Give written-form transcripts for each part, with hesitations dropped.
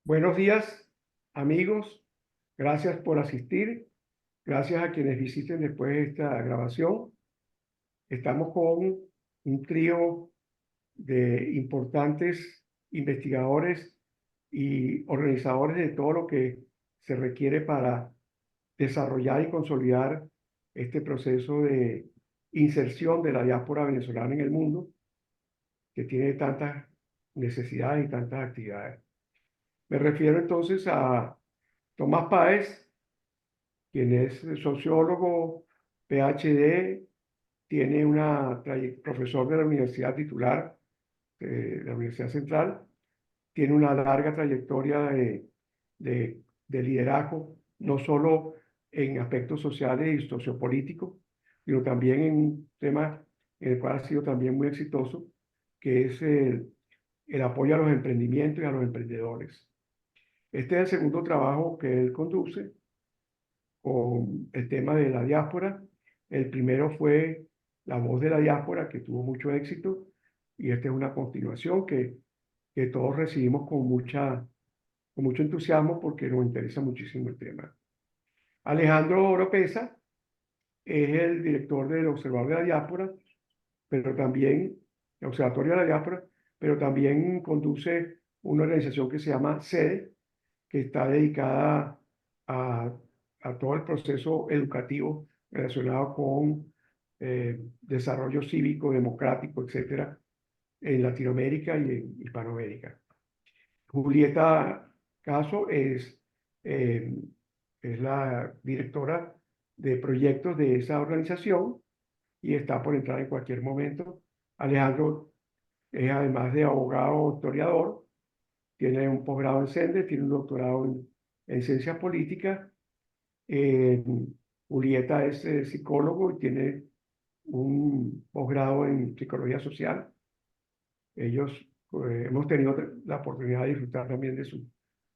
Buenos días, amigos. Gracias por asistir. Gracias a quienes visiten después de esta grabación. Estamos con un trío de importantes investigadores y organizadores de todo lo que se requiere para desarrollar y consolidar este proceso de inserción de la diáspora venezolana en el mundo, que tiene tantas necesidades y tantas actividades. Me refiero entonces a Tomás Páez, quien es sociólogo, PhD, tiene profesor de la Universidad titular de la Universidad Central, tiene una larga trayectoria de liderazgo, no solo en aspectos sociales y sociopolíticos, sino también en un tema en el cual ha sido también muy exitoso, que es el apoyo a los emprendimientos y a los emprendedores. Este es el segundo trabajo que él conduce con el tema de la diáspora. El primero fue La Voz de la Diáspora, que tuvo mucho éxito, y esta es una continuación que todos recibimos con mucho entusiasmo porque nos interesa muchísimo el tema. Alejandro Oropesa es el director del Observador de la Diáspora, pero también, el Observatorio de la Diáspora, pero también conduce una organización que se llama SEDE, que está dedicada a, a todo el proceso educativo relacionado con desarrollo cívico, democrático, etcétera, en Latinoamérica y en Hispanoamérica. Julieta Caso eh, es la directora de proyectos de esa organización y está por entrar en cualquier momento. Alejandro es, además de abogado historiador, tiene un posgrado en CENDE, tiene un doctorado en ciencias políticas. Eh, Julieta es psicólogo y tiene un posgrado en psicología social. Ellos hemos tenido la oportunidad de disfrutar también de sus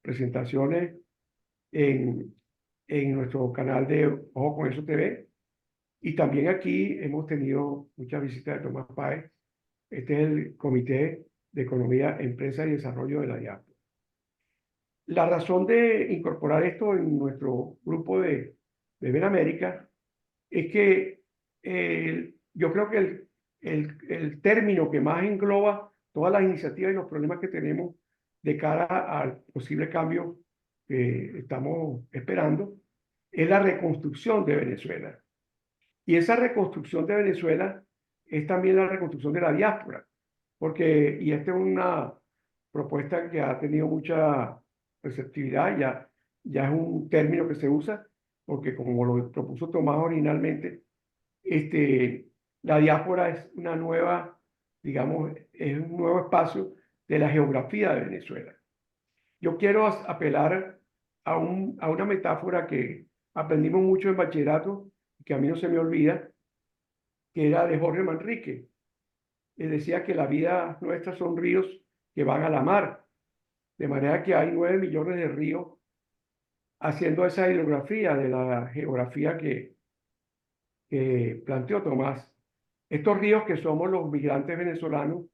presentaciones en, en nuestro canal de Ojo con Eso TV. Y también aquí hemos tenido muchas visitas de Tomás Páez. Este es el Comité de Economía, Empresa y Desarrollo de la diáspora. La razón de incorporar esto en nuestro grupo de Ven América es que yo creo que el término que más engloba todas las iniciativas y los problemas que tenemos de cara al posible cambio que estamos esperando es la reconstrucción de Venezuela. Y esa reconstrucción de Venezuela es también la reconstrucción de la diáspora, porque, y esta es una propuesta que ha tenido mucha receptividad, ya es un término que se usa, porque como lo propuso Tomás originalmente, este, la diáspora es una nueva, digamos, es un nuevo espacio de la geografía de Venezuela. Yo quiero apelar a una metáfora que aprendimos mucho en bachillerato, que a mí no se me olvida, que era de Jorge Manrique. Él decía que la vida nuestra son ríos que van a la mar, de manera que hay 9 millones de ríos haciendo esa hidrografía de la geografía que planteó Tomás. Estos ríos que somos los migrantes venezolanos,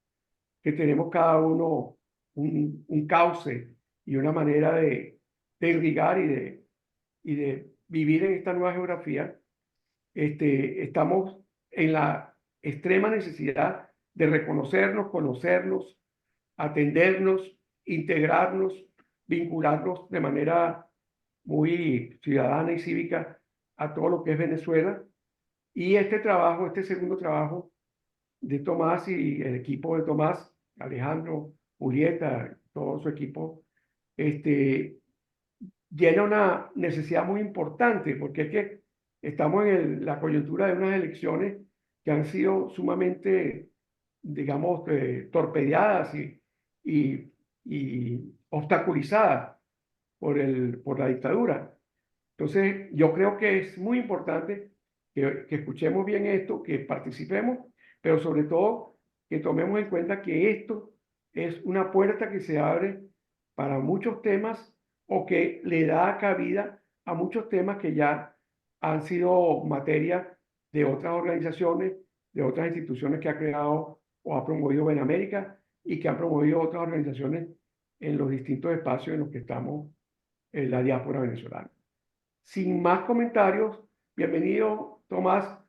que tenemos cada uno un cauce y una manera de irrigar y de vivir en esta nueva geografía, estamos en la extrema necesidad de reconocernos, conocernos, atendernos, integrarnos, vincularnos de manera muy ciudadana y cívica a todo lo que es Venezuela. Y este trabajo, este segundo trabajo de Tomás y el equipo de Tomás, Alejandro, Julieta, todo su equipo, este, llena una necesidad muy importante, porque es que estamos en la coyuntura de unas elecciones que han sido sumamente, digamos, torpedeadas y, y obstaculizadas por la dictadura. Entonces, yo creo que es muy importante que escuchemos bien esto, que participemos, pero sobre todo que tomemos en cuenta que esto es una puerta que se abre para muchos temas o que le da cabida a muchos temas que ya han sido materia de otras organizaciones, de otras instituciones que ha creado o ha promovido Benamérica y que han promovido otras organizaciones en los distintos espacios en los que estamos en la diáspora venezolana. Sin más comentarios, bienvenido Tomás,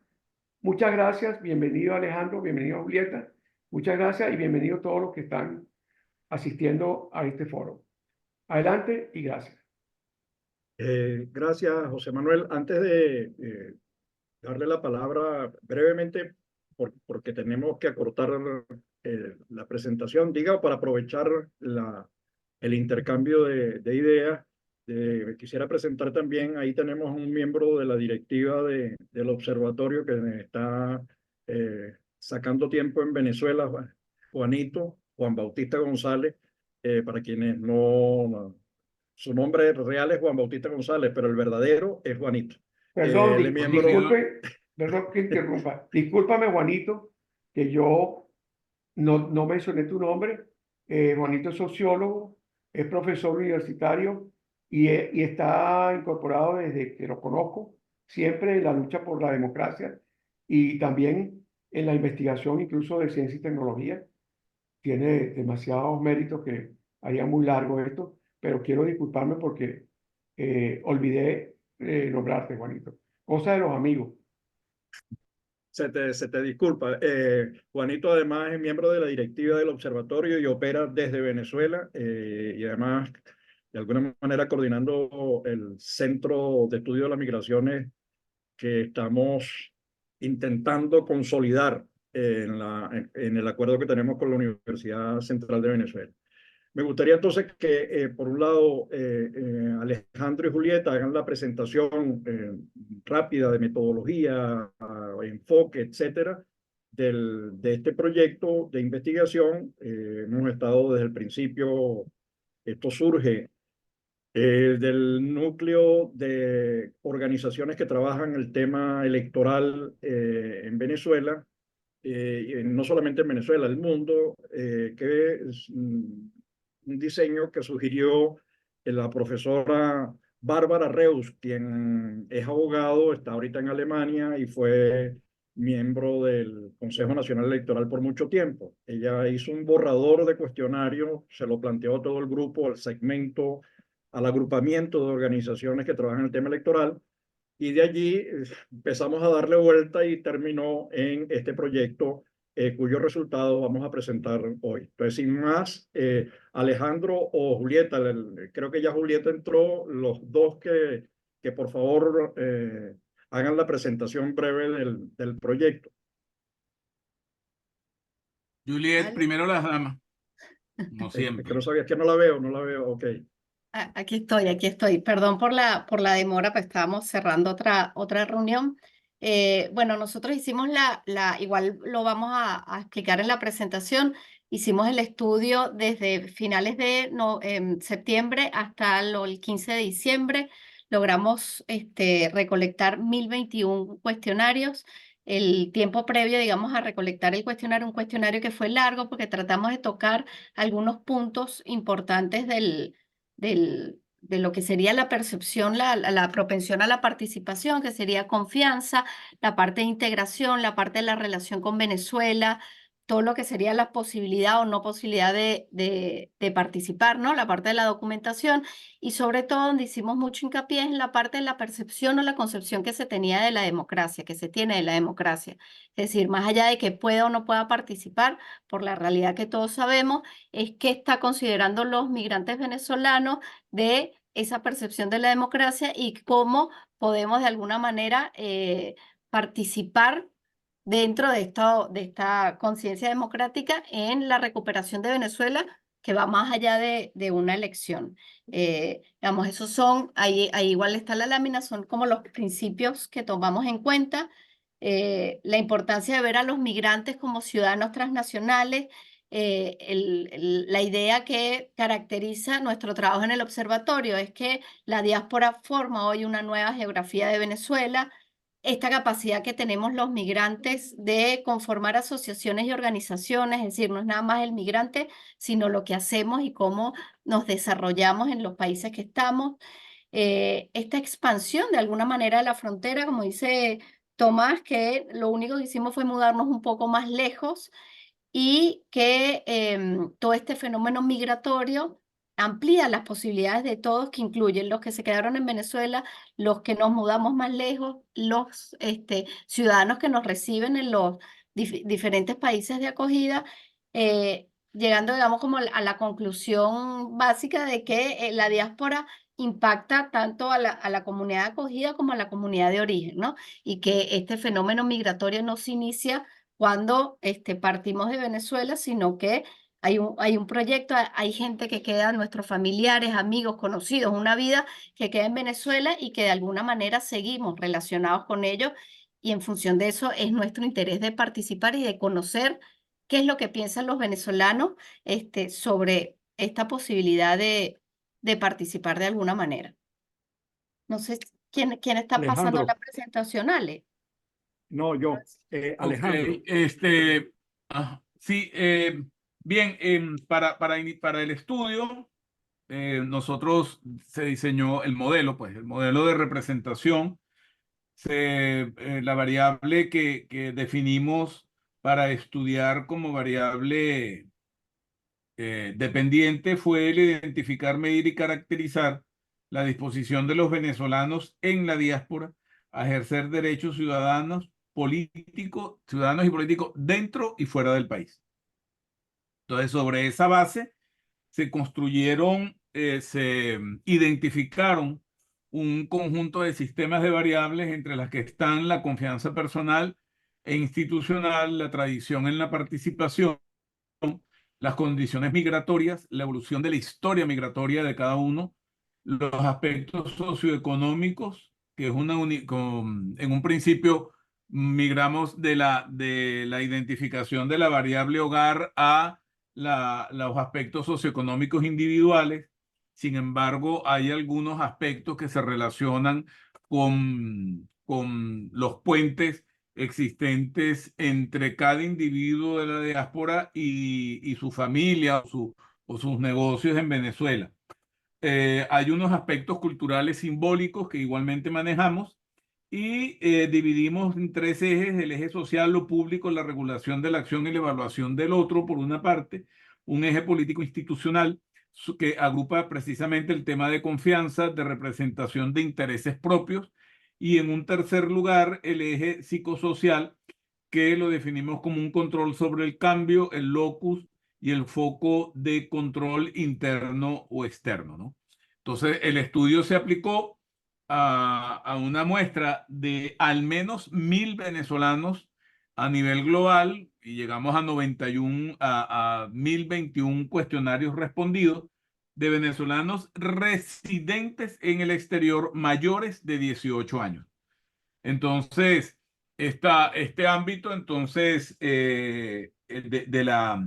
muchas gracias, bienvenido Alejandro, bienvenido Julieta, muchas gracias y bienvenido todos los que están asistiendo a este foro. Adelante y gracias. Gracias, José Manuel. Antes de darle la palabra brevemente, porque tenemos que acortar la presentación, diga, para aprovechar el intercambio de ideas, quisiera presentar también, ahí tenemos un miembro de la directiva del observatorio que está sacando tiempo en Venezuela, Juan Bautista González, para quienes su nombre real es Juan Bautista González, pero el verdadero es Juanito. Perdón, Él es miembro... disculpe, perdón que interrumpa. Discúlpame, Juanito, que yo no mencioné tu nombre. Juanito es sociólogo, es profesor universitario y está incorporado desde que lo conozco, siempre en la lucha por la democracia y también en la investigación incluso de ciencia y tecnología. Tiene demasiados méritos que haría muy largo esto, pero quiero disculparme porque olvidé nombrarte, Juanito. Cosa de los amigos. Se te disculpa. Juanito además es miembro de la directiva del observatorio y opera desde Venezuela y además de alguna manera coordinando el Centro de Estudio de las Migraciones que estamos intentando consolidar en el acuerdo que tenemos con la Universidad Central de Venezuela. Me gustaría entonces que, por un lado, Alejandro y Julieta hagan la presentación rápida de metodología, enfoque, etcétera, de este proyecto de investigación. Hemos estado desde el principio, esto surge del núcleo de organizaciones que trabajan el tema electoral en Venezuela, no solamente en Venezuela, el mundo, que es un diseño que sugirió la profesora Bárbara Reus, quien es abogado, está ahorita en Alemania y fue miembro del Consejo Nacional Electoral por mucho tiempo. Ella hizo un borrador de cuestionario, se lo planteó a todo el grupo, al segmento, al agrupamiento de organizaciones que trabajan el tema electoral, y de allí empezamos a darle vuelta y terminó en este proyecto cuyo resultado vamos a presentar hoy. Entonces, sin más, Alejandro o Julieta, creo que ya Julieta entró, los dos que por favor hagan la presentación breve del proyecto. Juliet, Vale. primero las damas, como siempre. Que no sabía, que no la veo, ok. Aquí estoy. Perdón por la demora, pues estábamos cerrando otra reunión. Bueno, nosotros hicimos igual lo vamos a explicar en la presentación, hicimos el estudio desde finales de septiembre hasta el 15 de diciembre. Logramos recolectar 1021 cuestionarios. El tiempo previo, digamos, a recolectar el cuestionario, un cuestionario que fue largo porque tratamos de tocar algunos puntos importantes de lo que sería la percepción, la propensión a la participación, que sería confianza, la parte de integración, la parte de la relación con Venezuela, todo lo que sería la posibilidad o no posibilidad de participar, ¿no? La parte de la documentación y sobre todo donde hicimos mucho hincapié en la parte de la percepción o la concepción que se tenía de la democracia, que se tiene de la democracia. Es decir, más allá de que pueda o no pueda participar, por la realidad que todos sabemos, es que está considerando los migrantes venezolanos de esa percepción de la democracia y cómo podemos de alguna manera participar dentro de esta conciencia democrática en la recuperación de Venezuela, que va más allá de una elección. Digamos, esos son, ahí igual está la lámina, son como los principios que tomamos en cuenta. La importancia de ver a los migrantes como ciudadanos transnacionales, la idea que caracteriza nuestro trabajo en el observatorio es que la diáspora forma hoy una nueva geografía de Venezuela, esta capacidad que tenemos los migrantes de conformar asociaciones y organizaciones, es decir, no es nada más el migrante, sino lo que hacemos y cómo nos desarrollamos en los países que estamos. Esta expansión de alguna manera de la frontera, como dice Tomás, que lo único que hicimos fue mudarnos un poco más lejos y que todo este fenómeno migratorio amplía las posibilidades de todos, que incluyen los que se quedaron en Venezuela, los que nos mudamos más lejos, los ciudadanos que nos reciben en los diferentes países de acogida, llegando, digamos, como a la conclusión básica de que la diáspora impacta tanto a la comunidad de acogida como a la comunidad de origen, ¿no? Y que este fenómeno migratorio no se inicia cuando partimos de Venezuela, sino que hay un proyecto, hay gente que queda, nuestros familiares, amigos, conocidos, una vida que queda en Venezuela y que de alguna manera seguimos relacionados con ellos, y en función de eso es nuestro interés de participar y de conocer qué es lo que piensan los venezolanos sobre esta posibilidad de participar de alguna manera. No sé quién está pasando Alejandro, la presentación, Ale. no, yo, Alejandro. Sí, bien, para el estudio, nosotros se diseñó el modelo, pues el modelo de representación, la variable que definimos para estudiar como variable dependiente fue el identificar, medir y caracterizar la disposición de los venezolanos en la diáspora a ejercer derechos ciudadanos y políticos dentro y fuera del país. Entonces, sobre esa base se identificaron un conjunto de sistemas de variables entre las que están la confianza personal e institucional, la tradición en la participación, las condiciones migratorias, la evolución de la historia migratoria de cada uno, los aspectos socioeconómicos, que es en un principio migramos de la identificación de la variable hogar a los aspectos socioeconómicos individuales. Sin embargo, hay algunos aspectos que se relacionan con los puentes existentes entre cada individuo de la diáspora y su familia o sus negocios en Venezuela. Hay unos aspectos culturales simbólicos que igualmente manejamos y dividimos en tres ejes: el eje social, lo público, la regulación de la acción y la evaluación del otro, por una parte; un eje político institucional que agrupa precisamente el tema de confianza, de representación de intereses propios; y en un tercer lugar, el eje psicosocial, que lo definimos como un control sobre el cambio, el locus y el foco de control interno o externo, ¿no? Entonces, el estudio se aplicó a una muestra de al menos 1.000 venezolanos a nivel global y llegamos a 1.021 cuestionarios respondidos de venezolanos residentes en el exterior mayores de 18 años. Entonces, este ámbito, entonces, de la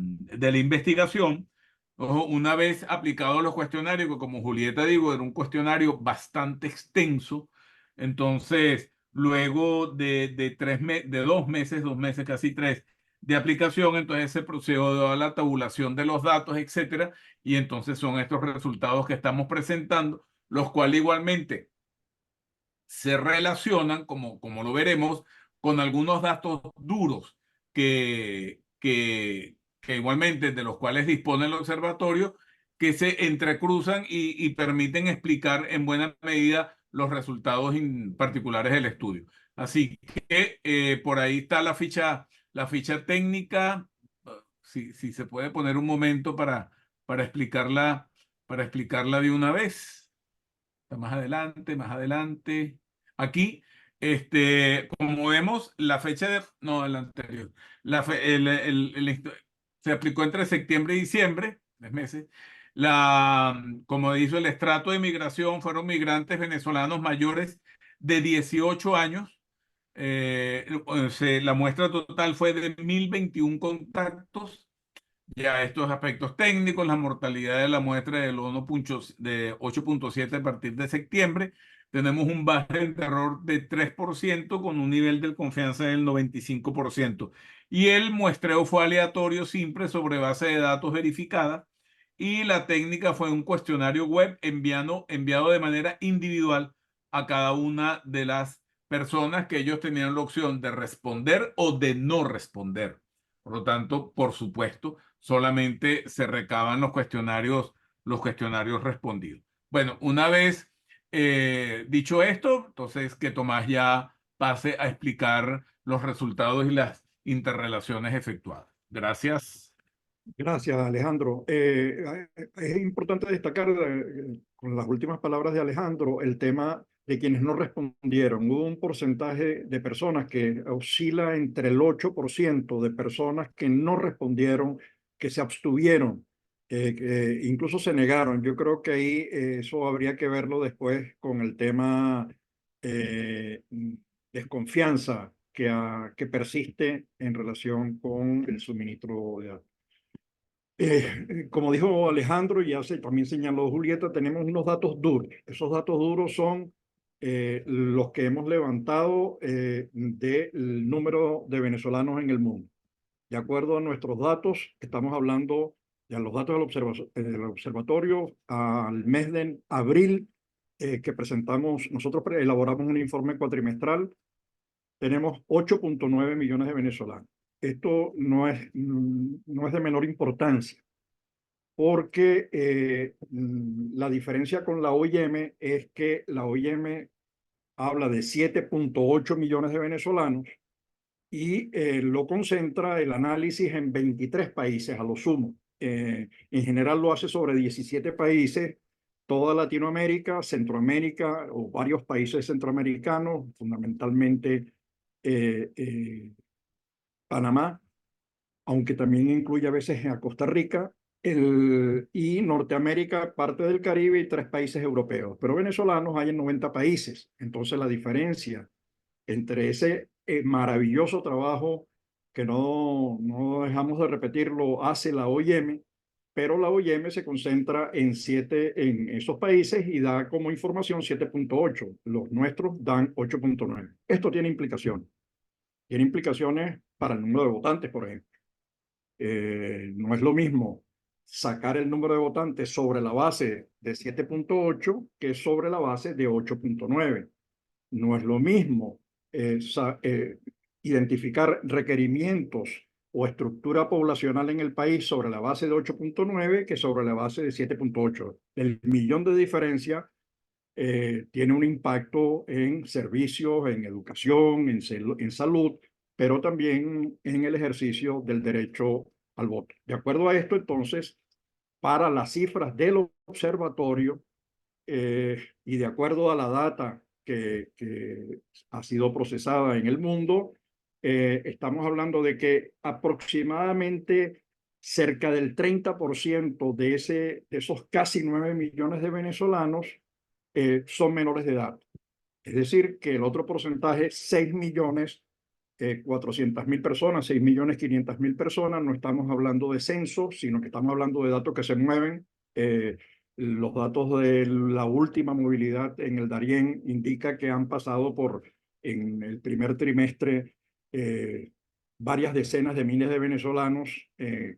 investigación, ojo, una vez aplicados los cuestionarios, que como Julieta digo, era un cuestionario bastante extenso, entonces, luego de 2 meses, casi 3, de aplicación, entonces se procedió a la tabulación de los datos, etcétera, y entonces son estos resultados que estamos presentando, los cuales igualmente se relacionan, como lo veremos, con algunos datos duros que igualmente de los cuales dispone el observatorio, que se entrecruzan y permiten explicar en buena medida los resultados particulares del estudio. Así que por ahí está la ficha técnica. Si se puede poner un momento para explicarla de una vez. Está más adelante, más adelante. Aquí, como vemos, la fecha no, el anterior. Se aplicó entre septiembre y diciembre, 3 meses. Como dijo, el estrato de migración fueron migrantes venezolanos mayores de 18 años. La muestra total fue de 1.021 contactos. Ya estos aspectos técnicos, la mortalidad de la muestra de 8.7 a partir de septiembre. Tenemos un margen de error de 3% con un nivel de confianza del 95%. Y el muestreo fue aleatorio, simple, sobre base de datos verificada. Y la técnica fue un cuestionario web enviado de manera individual a cada una de las personas, que ellos tenían la opción de responder o de no responder. Por lo tanto, por supuesto, solamente se recaban los cuestionarios los cuestionarios respondidos. Bueno, una vez dicho esto, entonces que Tomás ya pase a explicar los resultados y las interrelaciones efectuadas. Gracias. Gracias, Alejandro. Es importante destacar, con las últimas palabras de Alejandro, el tema de quienes no respondieron. Hubo un porcentaje de personas que oscila entre el 8% de personas que no respondieron, que se abstuvieron, que incluso se negaron. Yo creo que ahí eso habría que verlo después con el tema eh, desconfianza que persiste en relación con el suministro de datos. Como dijo Alejandro y también señaló Julieta, tenemos unos datos duros. Esos datos duros son los que hemos levantado del número de venezolanos en el mundo. De acuerdo a nuestros datos, estamos hablando de los datos del observatorio al mes de abril que presentamos. Nosotros elaboramos un informe cuatrimestral. Tenemos 8.9 millones de venezolanos. Esto no es de menor importancia, porque la diferencia con la OIM es que la OIM habla de 7.8 millones de venezolanos y lo concentra el análisis en 23 países a lo sumo. En general lo hace sobre 17 países, toda Latinoamérica, Centroamérica o varios países centroamericanos, fundamentalmente Panamá, aunque también incluye a veces a Costa Rica, y Norteamérica, parte del Caribe y 3 países europeos. Pero venezolanos hay en 90 países. Entonces la diferencia entre ese maravilloso trabajo que no dejamos de repetirlo, hace la OIM, pero la OIM se concentra en esos países y da como información 7.8. Los nuestros dan 8.9. Esto tiene implicaciones. Tiene implicaciones para el número de votantes, por ejemplo. No es lo mismo sacar el número de votantes sobre la base de 7.8 que sobre la base de 8.9. No es lo mismo identificar requerimientos o estructura poblacional en el país sobre la base de 8.9 que sobre la base de 7.8. El millón de diferencia tiene un impacto en servicios, en educación, en salud, pero también en el ejercicio del derecho al voto. De acuerdo a esto, entonces, para las cifras del observatorio y de acuerdo a la data que ha sido procesada en el mundo, estamos hablando de que aproximadamente cerca del 30% de esos casi 9 millones de venezolanos son menores de edad. Es decir, que el otro porcentaje, 6.400.000 personas, 6.500.000 personas, no estamos hablando de censo, sino que estamos hablando de datos que se mueven. Los datos de la última movilidad en el Darién indica que han pasado en el primer trimestre, varias decenas de miles de venezolanos que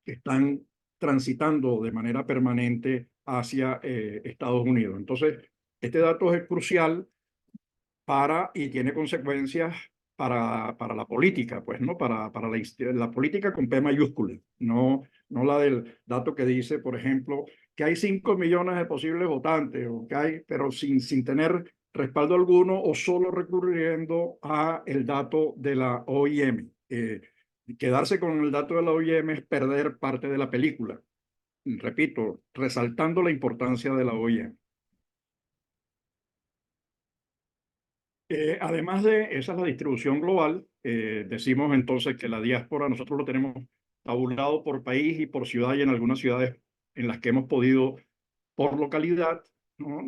están transitando de manera permanente hacia Estados Unidos. Entonces, este dato es crucial y tiene consecuencias para la política, pues, ¿no? Para la política con P mayúscula, no la del dato que dice, por ejemplo, que hay 5 millones de posibles votantes, pero sin tener respaldo alguno o solo recurriendo a el dato de la OIM. Quedarse con el dato de la OIM es perder parte de la película. Repito, resaltando la importancia de la OIM. Además de esa es la distribución global, decimos entonces que la diáspora nosotros lo tenemos tabulado por país y por ciudad, y en algunas ciudades en las que hemos podido por localidad, ¿no?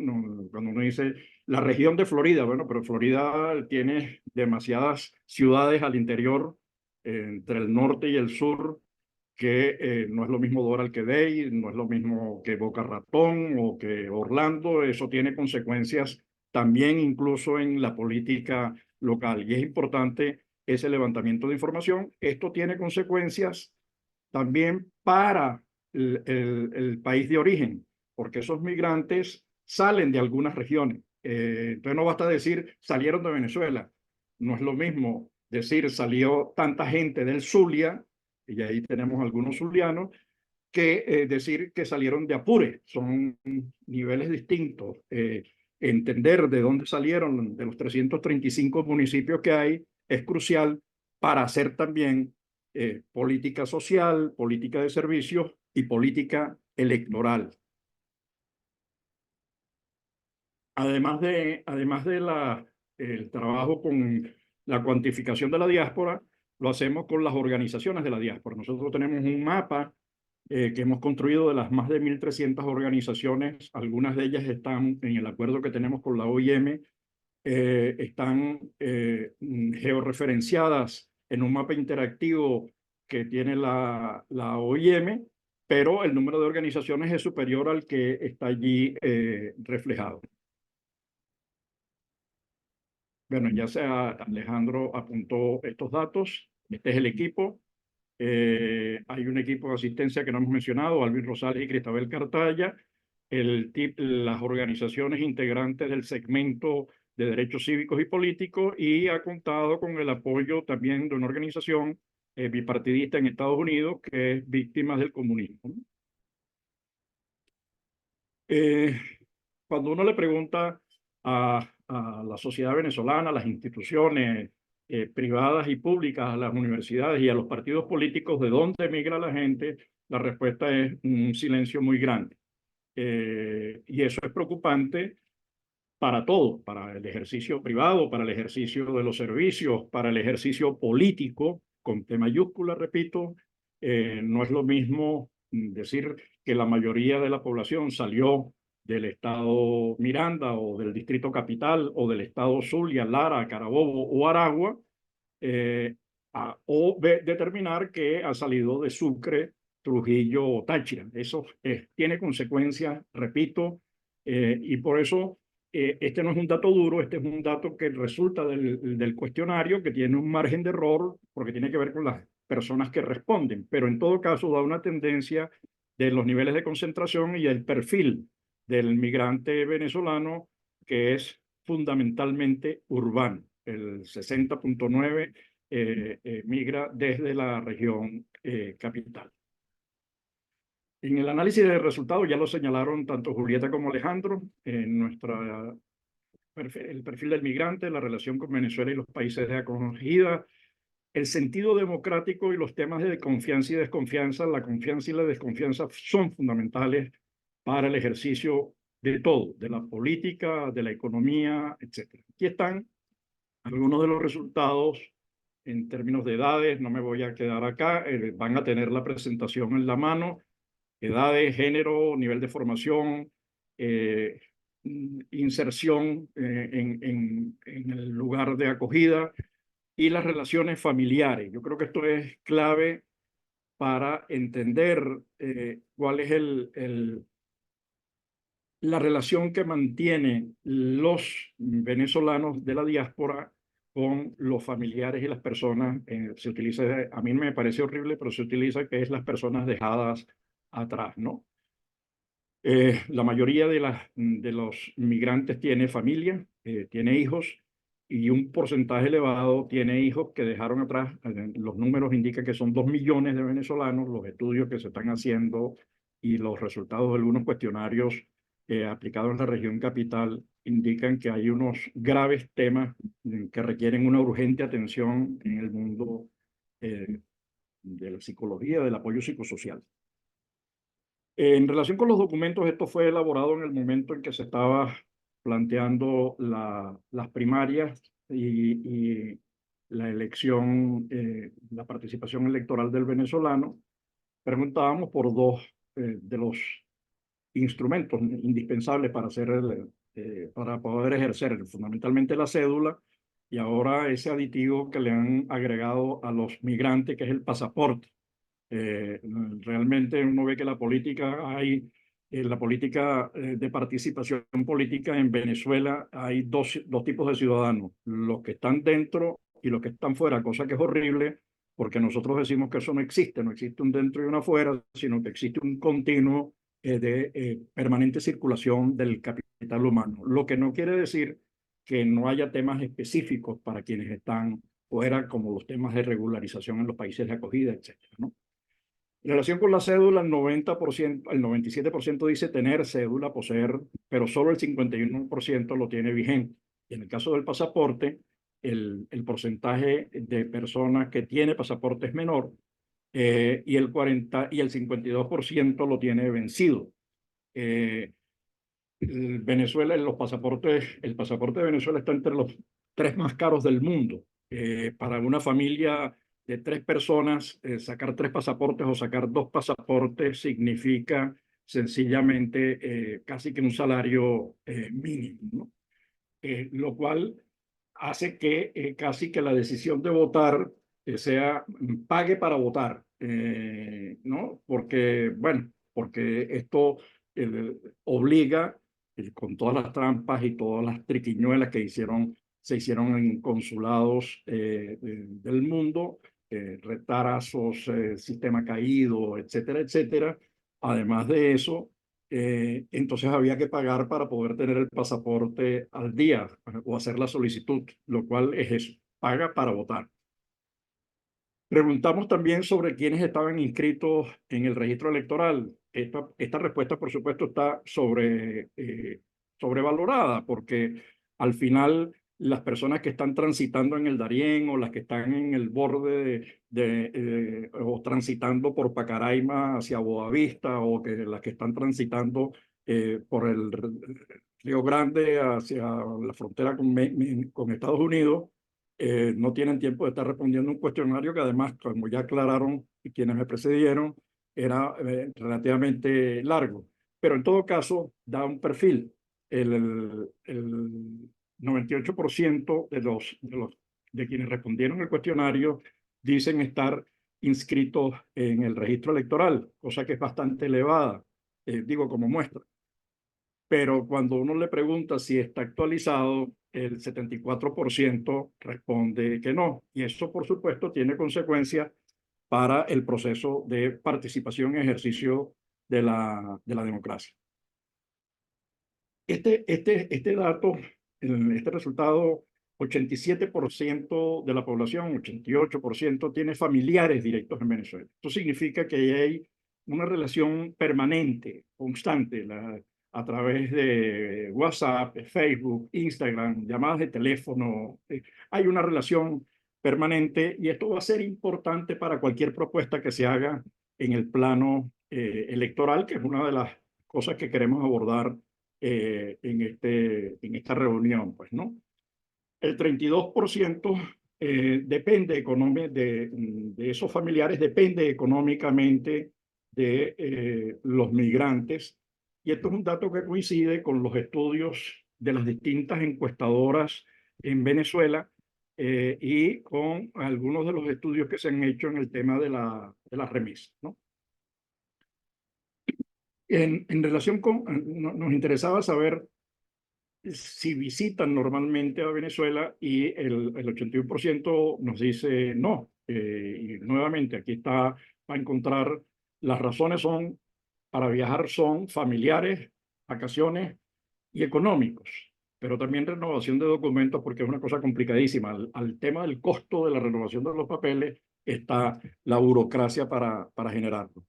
Cuando uno dice la región de Florida, bueno, pero Florida tiene demasiadas ciudades al interior, entre el norte y el sur, que no es lo mismo Doral que Day, no es lo mismo que Boca Ratón o que Orlando. Eso tiene consecuencias también incluso en la política local. Y es importante ese levantamiento de información. Esto tiene consecuencias también para el país de origen, porque esos migrantes salen de algunas regiones. Entonces no basta decir salieron de Venezuela. No es lo mismo decir salió tanta gente del Zulia, y ahí tenemos algunos zulianos, que decir que salieron de Apure. Son niveles distintos. Entender de dónde salieron, de los 335 municipios que hay, es crucial para hacer también política social, política de servicios y política electoral. Además de el trabajo con la cuantificación de la diáspora, lo hacemos con las organizaciones de la diáspora. Nosotros tenemos un mapa que hemos construido de las más de 1.300 organizaciones. Algunas de ellas están en el acuerdo que tenemos con la OIM, están georreferenciadas en un mapa interactivo que tiene la OIM, pero el número de organizaciones es superior al que está allí reflejado. Bueno, ya sea Alejandro apuntó estos datos. Este es el equipo. Hay un equipo de asistencia que no hemos mencionado, Alvin Rosales y Cristabel Cartaya. Las organizaciones integrantes del segmento de derechos cívicos y políticos, y ha contado con el apoyo también de una organización bipartidista en Estados Unidos que es Víctimas del Comunismo. Cuando uno le pregunta a la sociedad venezolana, a las instituciones privadas y públicas, a las universidades y a los partidos políticos de dónde emigra la gente, la respuesta es un silencio muy grande. Y eso es preocupante para todo, para el ejercicio privado, para el ejercicio de los servicios, para el ejercicio político, con P mayúscula, repito. No es lo mismo decir que la mayoría de la población salió del estado Miranda o del distrito capital o del estado Zulia, Lara, Carabobo o Aragua, determinar que ha salido de Sucre, Trujillo o Táchira. Eso tiene consecuencias, repito, y por eso este no es un dato duro, este es un dato que resulta del cuestionario, que tiene un margen de error porque tiene que ver con las personas que responden, pero en todo caso da una tendencia de los niveles de concentración y el perfil del migrante venezolano, que es fundamentalmente urbano. El 60.9 migra desde la región capital. En el análisis de resultados ya lo señalaron tanto Julieta como Alejandro, en el perfil del migrante, la relación con Venezuela y los países de acogida, el sentido democrático y los temas de confianza y desconfianza. La confianza y la desconfianza son fundamentales para el ejercicio de todo, de la política, de la economía, etc. Aquí están algunos de los resultados en términos de edades. No me voy a quedar acá, van a tener la presentación en la mano. Edades, género, nivel de formación, inserción en el lugar de acogida y las relaciones familiares. Yo creo que esto es clave para entender cuál es la relación que mantienen los venezolanos de la diáspora con los familiares y las personas. Se utiliza, a mí me parece horrible, pero se utiliza que es las personas dejadas atrás, ¿no? La mayoría de los migrantes tiene familia, tiene hijos, y un porcentaje elevado tiene hijos que dejaron atrás. Los números indican que son 2 millones de venezolanos. Los estudios que se están haciendo y los resultados de algunos cuestionarios aplicados en la región capital indican que hay unos graves temas que requieren una urgente atención en el mundo de la psicología, del apoyo psicosocial. En relación con los documentos, esto fue elaborado en el momento en que se estaba planteando las primarias y la elección, la participación electoral del venezolano. Preguntábamos por dos de los instrumentos indispensables para poder ejercer, fundamentalmente la cédula, y ahora ese aditivo que le han agregado a los migrantes, que es el pasaporte. Realmente uno ve que la política de participación política en Venezuela hay dos tipos de ciudadanos: los que están dentro y los que están fuera, cosa que es horrible porque nosotros decimos que eso no existe un dentro y un afuera, sino que existe un continuo de permanente circulación del capital humano, lo que no quiere decir que no haya temas específicos para quienes están fuera, como los temas de regularización en los países de acogida, etc., ¿no? En relación con la cédula, el 90%, el 97% dice tener cédula, poseer, pero solo el 51% lo tiene vigente. Y en el caso del pasaporte, el porcentaje de personas que tiene pasaporte es menor, y el 52% lo tiene vencido. Venezuela, el pasaporte de Venezuela está entre los 3 más caros del mundo. Para una familia de 3 personas, sacar 3 pasaportes o sacar 2 pasaportes significa sencillamente casi que un salario mínimo, ¿no? Lo cual hace que casi que la decisión de votar pague para votar, ¿no? Porque, bueno, porque esto obliga, con todas las trampas y todas las triquiñuelas que se hicieron en consulados del mundo, retarazos, sistema caído, etcétera, etcétera. Además de eso, entonces había que pagar para poder tener el pasaporte al día o hacer la solicitud, lo cual es eso, paga para votar. Preguntamos también sobre quiénes estaban inscritos en el registro electoral. Esta respuesta, por supuesto, está sobrevalorada porque al final las personas que están transitando en el Darién o las que están en el borde o transitando por Pacaraima hacia Boavista o las que están transitando por el Río Grande hacia la frontera con Estados Unidos, no tienen tiempo de estar respondiendo un cuestionario que además, como ya aclararon quienes me precedieron, era relativamente largo. Pero en todo caso, da un perfil. El 98% de quienes respondieron el cuestionario dicen estar inscritos en el registro electoral, cosa que es bastante elevada, digo como muestra. Pero cuando uno le pregunta si está actualizado, el 74% responde que no. Y eso, por supuesto, tiene consecuencias para el proceso de participación y ejercicio de la democracia. Este dato, este resultado, 87% de la población, 88% tiene familiares directos en Venezuela. Esto significa que hay una relación permanente, constante, a través de WhatsApp, Facebook, Instagram, llamadas de teléfono. Hay una relación permanente y esto va a ser importante para cualquier propuesta que se haga en el plano electoral, que es una de las cosas que queremos abordar en esta reunión, pues, ¿no? El 32% de esos familiares depende económicamente de los migrantes. Y esto es un dato que coincide con los estudios de las distintas encuestadoras en Venezuela y con algunos de los estudios que se han hecho en el tema de las remesas, ¿no? En relación con, nos interesaba saber si visitan normalmente a Venezuela y el 81% nos dice no. Y nuevamente aquí va a encontrar, las razones para viajar son familiares, vacaciones y económicos, pero también renovación de documentos porque es una cosa complicadísima. Al tema del costo de la renovación de los papeles está la burocracia para generarlo.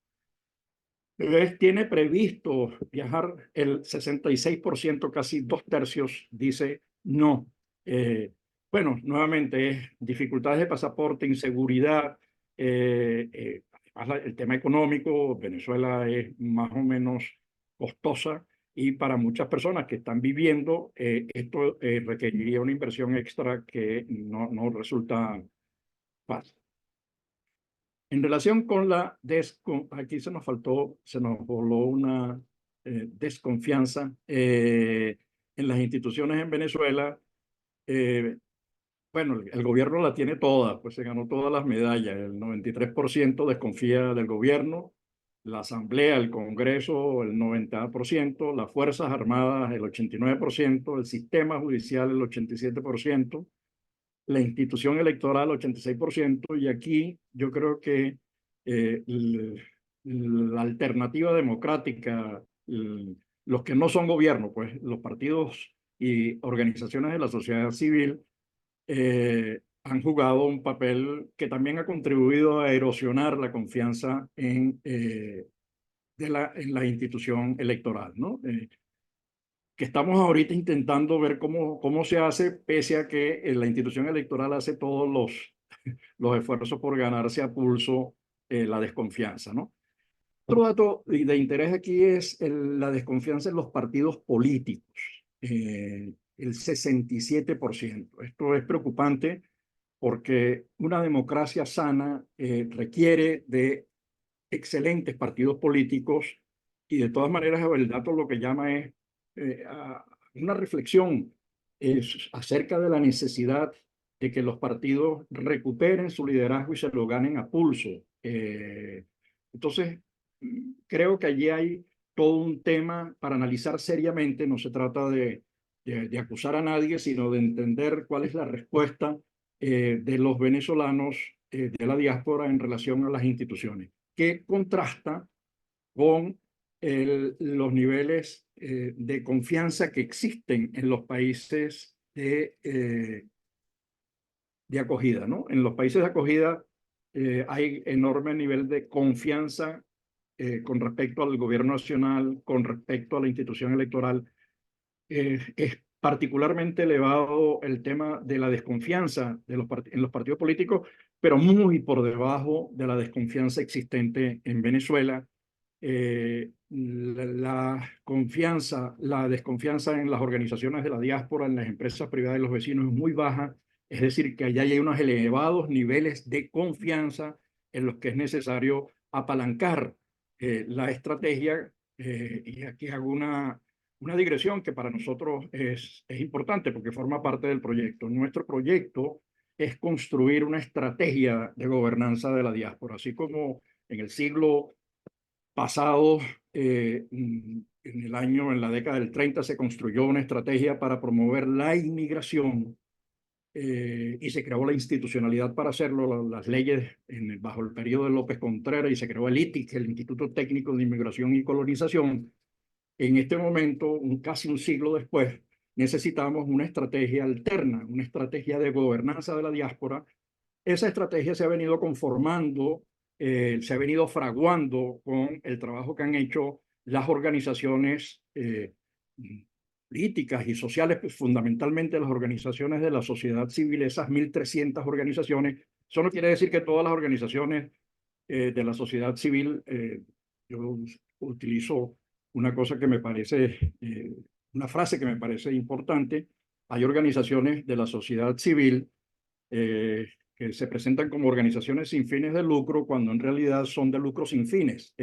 Tiene previsto viajar el 66%, casi 2/3 dice no. Bueno, nuevamente es dificultades de pasaporte, inseguridad, además el tema económico. Venezuela es más o menos costosa y para muchas personas que están viviendo, esto requeriría una inversión extra que no resulta fácil. En relación con aquí se nos voló una desconfianza en las instituciones en Venezuela. Bueno, el gobierno la tiene toda, pues se ganó todas las medallas. El 93% desconfía del gobierno, la Asamblea, el Congreso, el 90%, las Fuerzas Armadas, el 89%, el sistema judicial, el 87%. La institución electoral 86%, y aquí yo creo que la alternativa democrática, los que no son gobierno, pues los partidos y organizaciones de la sociedad civil, han jugado un papel que también ha contribuido a erosionar la confianza en la institución electoral, ¿no? Que estamos ahorita intentando ver cómo se hace, pese a que la institución electoral hace todos los esfuerzos por ganarse a pulso la desconfianza, ¿no? Otro dato de interés aquí es la desconfianza en los partidos políticos, el 67%. Esto es preocupante porque una democracia sana requiere de excelentes partidos políticos y de todas maneras el dato lo que llama es una reflexión acerca de la necesidad de que los partidos recuperen su liderazgo y se lo ganen a pulso. Entonces, creo que allí hay todo un tema para analizar seriamente. No se trata de acusar a nadie, sino de entender cuál es la respuesta de los venezolanos de la diáspora en relación a las instituciones, que contrasta con los niveles de confianza que existen en los países de acogida, ¿no? En los países de acogida hay enorme nivel de confianza con respecto al gobierno nacional, con respecto a la institución electoral. Es particularmente elevado el tema de la desconfianza en los partidos políticos, pero muy por debajo de la desconfianza existente en Venezuela. La desconfianza en las organizaciones de la diáspora, en las empresas privadas de los vecinos es muy baja. Es decir, que allá hay unos elevados niveles de confianza en los que es necesario apalancar la estrategia. Y aquí hago una digresión que para nosotros es importante porque forma parte del proyecto. Nuestro proyecto es construir una estrategia de gobernanza de la diáspora, así como en el siglo pasado, en la década del 30, se construyó una estrategia para promover la inmigración y se creó la institucionalidad para hacerlo, las leyes bajo el periodo de López Contreras, y se creó el ITIC, el Instituto Técnico de Inmigración y Colonización. En este momento, casi un siglo después, necesitamos una estrategia alterna, una estrategia de gobernanza de la diáspora. Esa estrategia se ha venido conformando, se ha venido fraguando con el trabajo que han hecho las organizaciones políticas y sociales, pues, fundamentalmente las organizaciones de la sociedad civil, esas 1.300 organizaciones. Eso no quiere decir que todas las organizaciones de la sociedad civil, yo utilizo una cosa que me parece, una frase que me parece importante. Hay organizaciones de la sociedad civil que se presentan como organizaciones sin fines de lucro cuando en realidad son de lucro sin fines.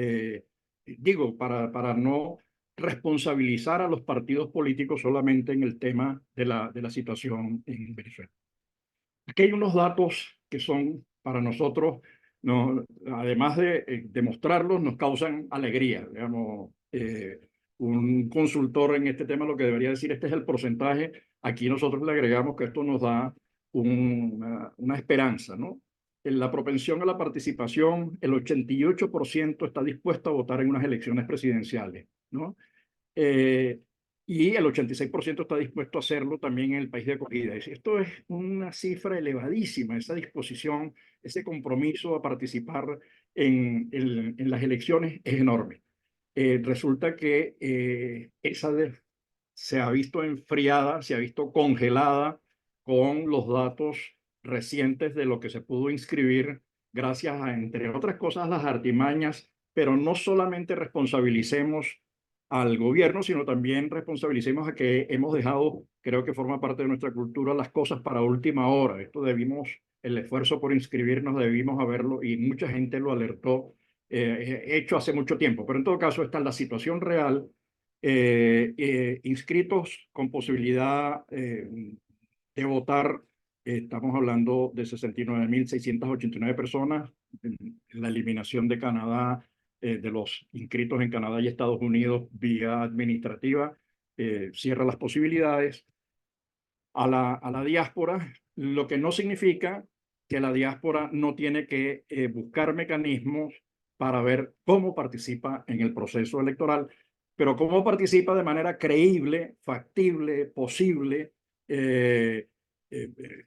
Digo, para no responsabilizar a los partidos políticos solamente en el tema de la situación en Venezuela. Aquí hay unos datos que son para nosotros, no, además de demostrarlos, nos causan alegría. Digamos, un consultor en este tema lo que debería decir, este es el porcentaje. Aquí nosotros le agregamos que esto nos da una esperanza, ¿no? En la propensión a la participación, el 88% está dispuesto a votar en unas elecciones presidenciales, ¿no? Y el 86% está dispuesto a hacerlo también en el país de acogida. Esto es una cifra elevadísima, esa disposición, ese compromiso a participar en las elecciones es enorme. Resulta que se ha visto enfriada, se ha visto congelada con los datos recientes de lo que se pudo inscribir gracias a, entre otras cosas, las artimañas, pero no solamente responsabilicemos al gobierno, sino también responsabilicemos a que hemos dejado, creo que forma parte de nuestra cultura, las cosas para última hora. Esto el esfuerzo por inscribirnos debimos haberlo, y mucha gente lo alertó, hecho hace mucho tiempo. Pero en todo caso, esta es la situación real. Inscritos con posibilidad de votar, estamos hablando de 69.689 personas. La eliminación de Canadá, de los inscritos en Canadá y Estados Unidos vía administrativa, cierra las posibilidades a la diáspora, lo que no significa que la diáspora no tiene que buscar mecanismos para ver cómo participa en el proceso electoral, pero cómo participa de manera creíble, factible, posible,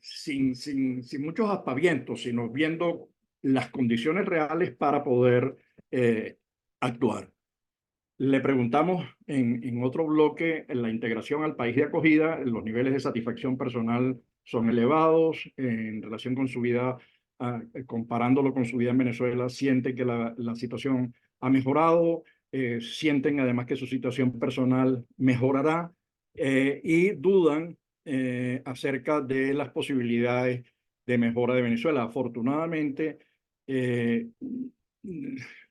sin muchos aspavientos, sino viendo las condiciones reales para poder actuar. Le preguntamos en otro bloque, en la integración al país de acogida, los niveles de satisfacción personal son elevados en relación con su vida, comparándolo con su vida en Venezuela, siente que la situación ha mejorado, sienten además que su situación personal mejorará y dudan acerca de las posibilidades de mejora de Venezuela. Afortunadamente,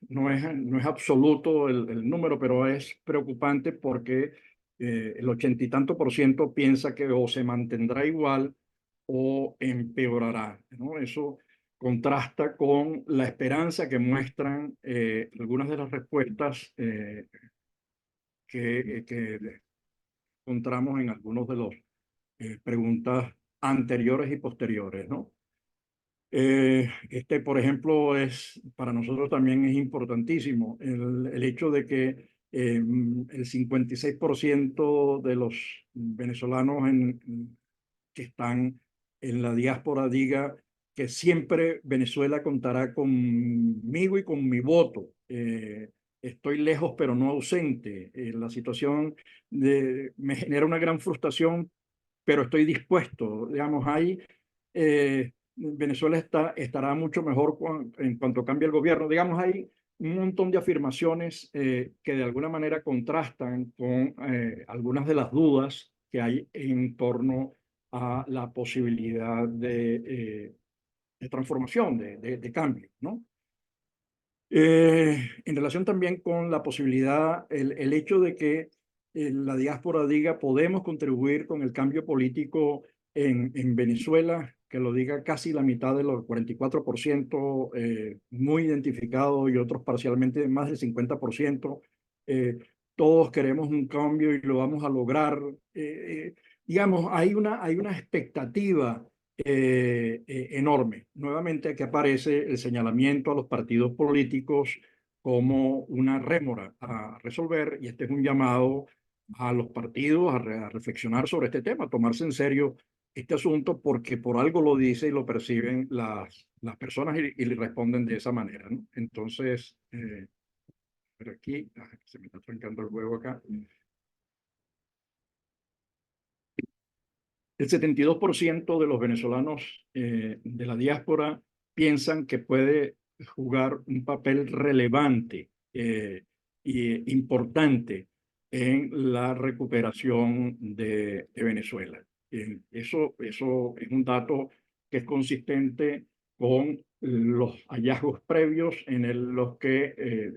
no es absoluto el número, pero es preocupante porque el 80 y tanto por ciento piensa que o se mantendrá igual o empeorará, ¿no? Eso contrasta con la esperanza que muestran algunas de las respuestas que encontramos en algunos de los preguntas anteriores y posteriores, ¿no? Por ejemplo, para nosotros también es importantísimo el hecho de que el 56% de los venezolanos que están en la diáspora diga que siempre Venezuela contará conmigo y con mi voto. Estoy lejos pero no ausente. La situación me genera una gran frustración, pero estoy dispuesto. Digamos, Venezuela estará mucho mejor en cuanto cambie el gobierno. Digamos, hay un montón de afirmaciones que de alguna manera contrastan con algunas de las dudas que hay en torno a la posibilidad de transformación, de cambio, ¿no? En relación también con la posibilidad, el hecho de que la diáspora diga podemos contribuir con el cambio político en Venezuela, que lo diga casi la mitad de los 44%, muy identificado y otros parcialmente más del 50%. Todos queremos un cambio y lo vamos a lograr. Digamos, hay una expectativa enorme. Nuevamente aquí aparece el señalamiento a los partidos políticos como una rémora a resolver, y este es un llamado a los partidos a reflexionar sobre este tema, a tomarse en serio este asunto, porque por algo lo dice y lo perciben las personas y le responden de esa manera, ¿no? Entonces, pero aquí se me está trancando el juego acá. El 72% de los venezolanos de la diáspora piensan que puede jugar un papel relevante e importante en la recuperación de Venezuela. Eso es un dato que es consistente con los hallazgos previos en los que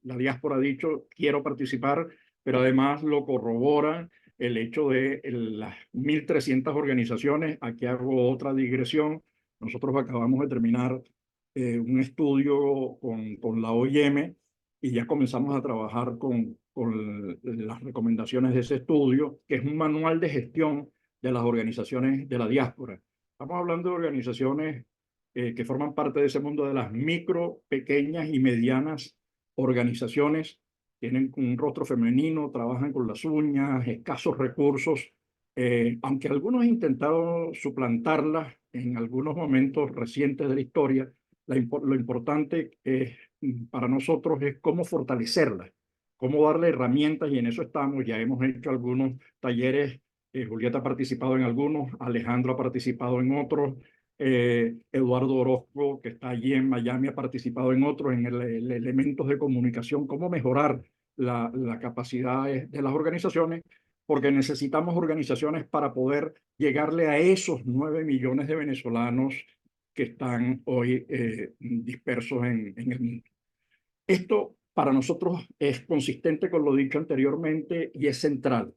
la diáspora ha dicho quiero participar, pero además lo corrobora el hecho de las 1.300 organizaciones. Aquí hago otra digresión. Nosotros acabamos de terminar un estudio con la OIM y ya comenzamos a trabajar con las recomendaciones de ese estudio, que es un manual de gestión de las organizaciones de la diáspora. Estamos hablando de organizaciones que forman parte de ese mundo de las micro, pequeñas y medianas organizaciones. Tienen un rostro femenino, trabajan con las uñas, escasos recursos, aunque algunos han intentado suplantarlas en algunos momentos recientes de la historia. Lo importante para nosotros es cómo fortalecerlas, cómo darle herramientas, y en eso estamos. Ya hemos hecho algunos talleres, Julieta ha participado en algunos, Alejandro ha participado en otros, Eduardo Orozco, que está allí en Miami, ha participado en otros, en elementos de comunicación, cómo mejorar la capacidad de las organizaciones, porque necesitamos organizaciones para poder llegarle a esos 9 millones de venezolanos que están hoy dispersos en el mundo. Esto para nosotros es consistente con lo dicho anteriormente y es central.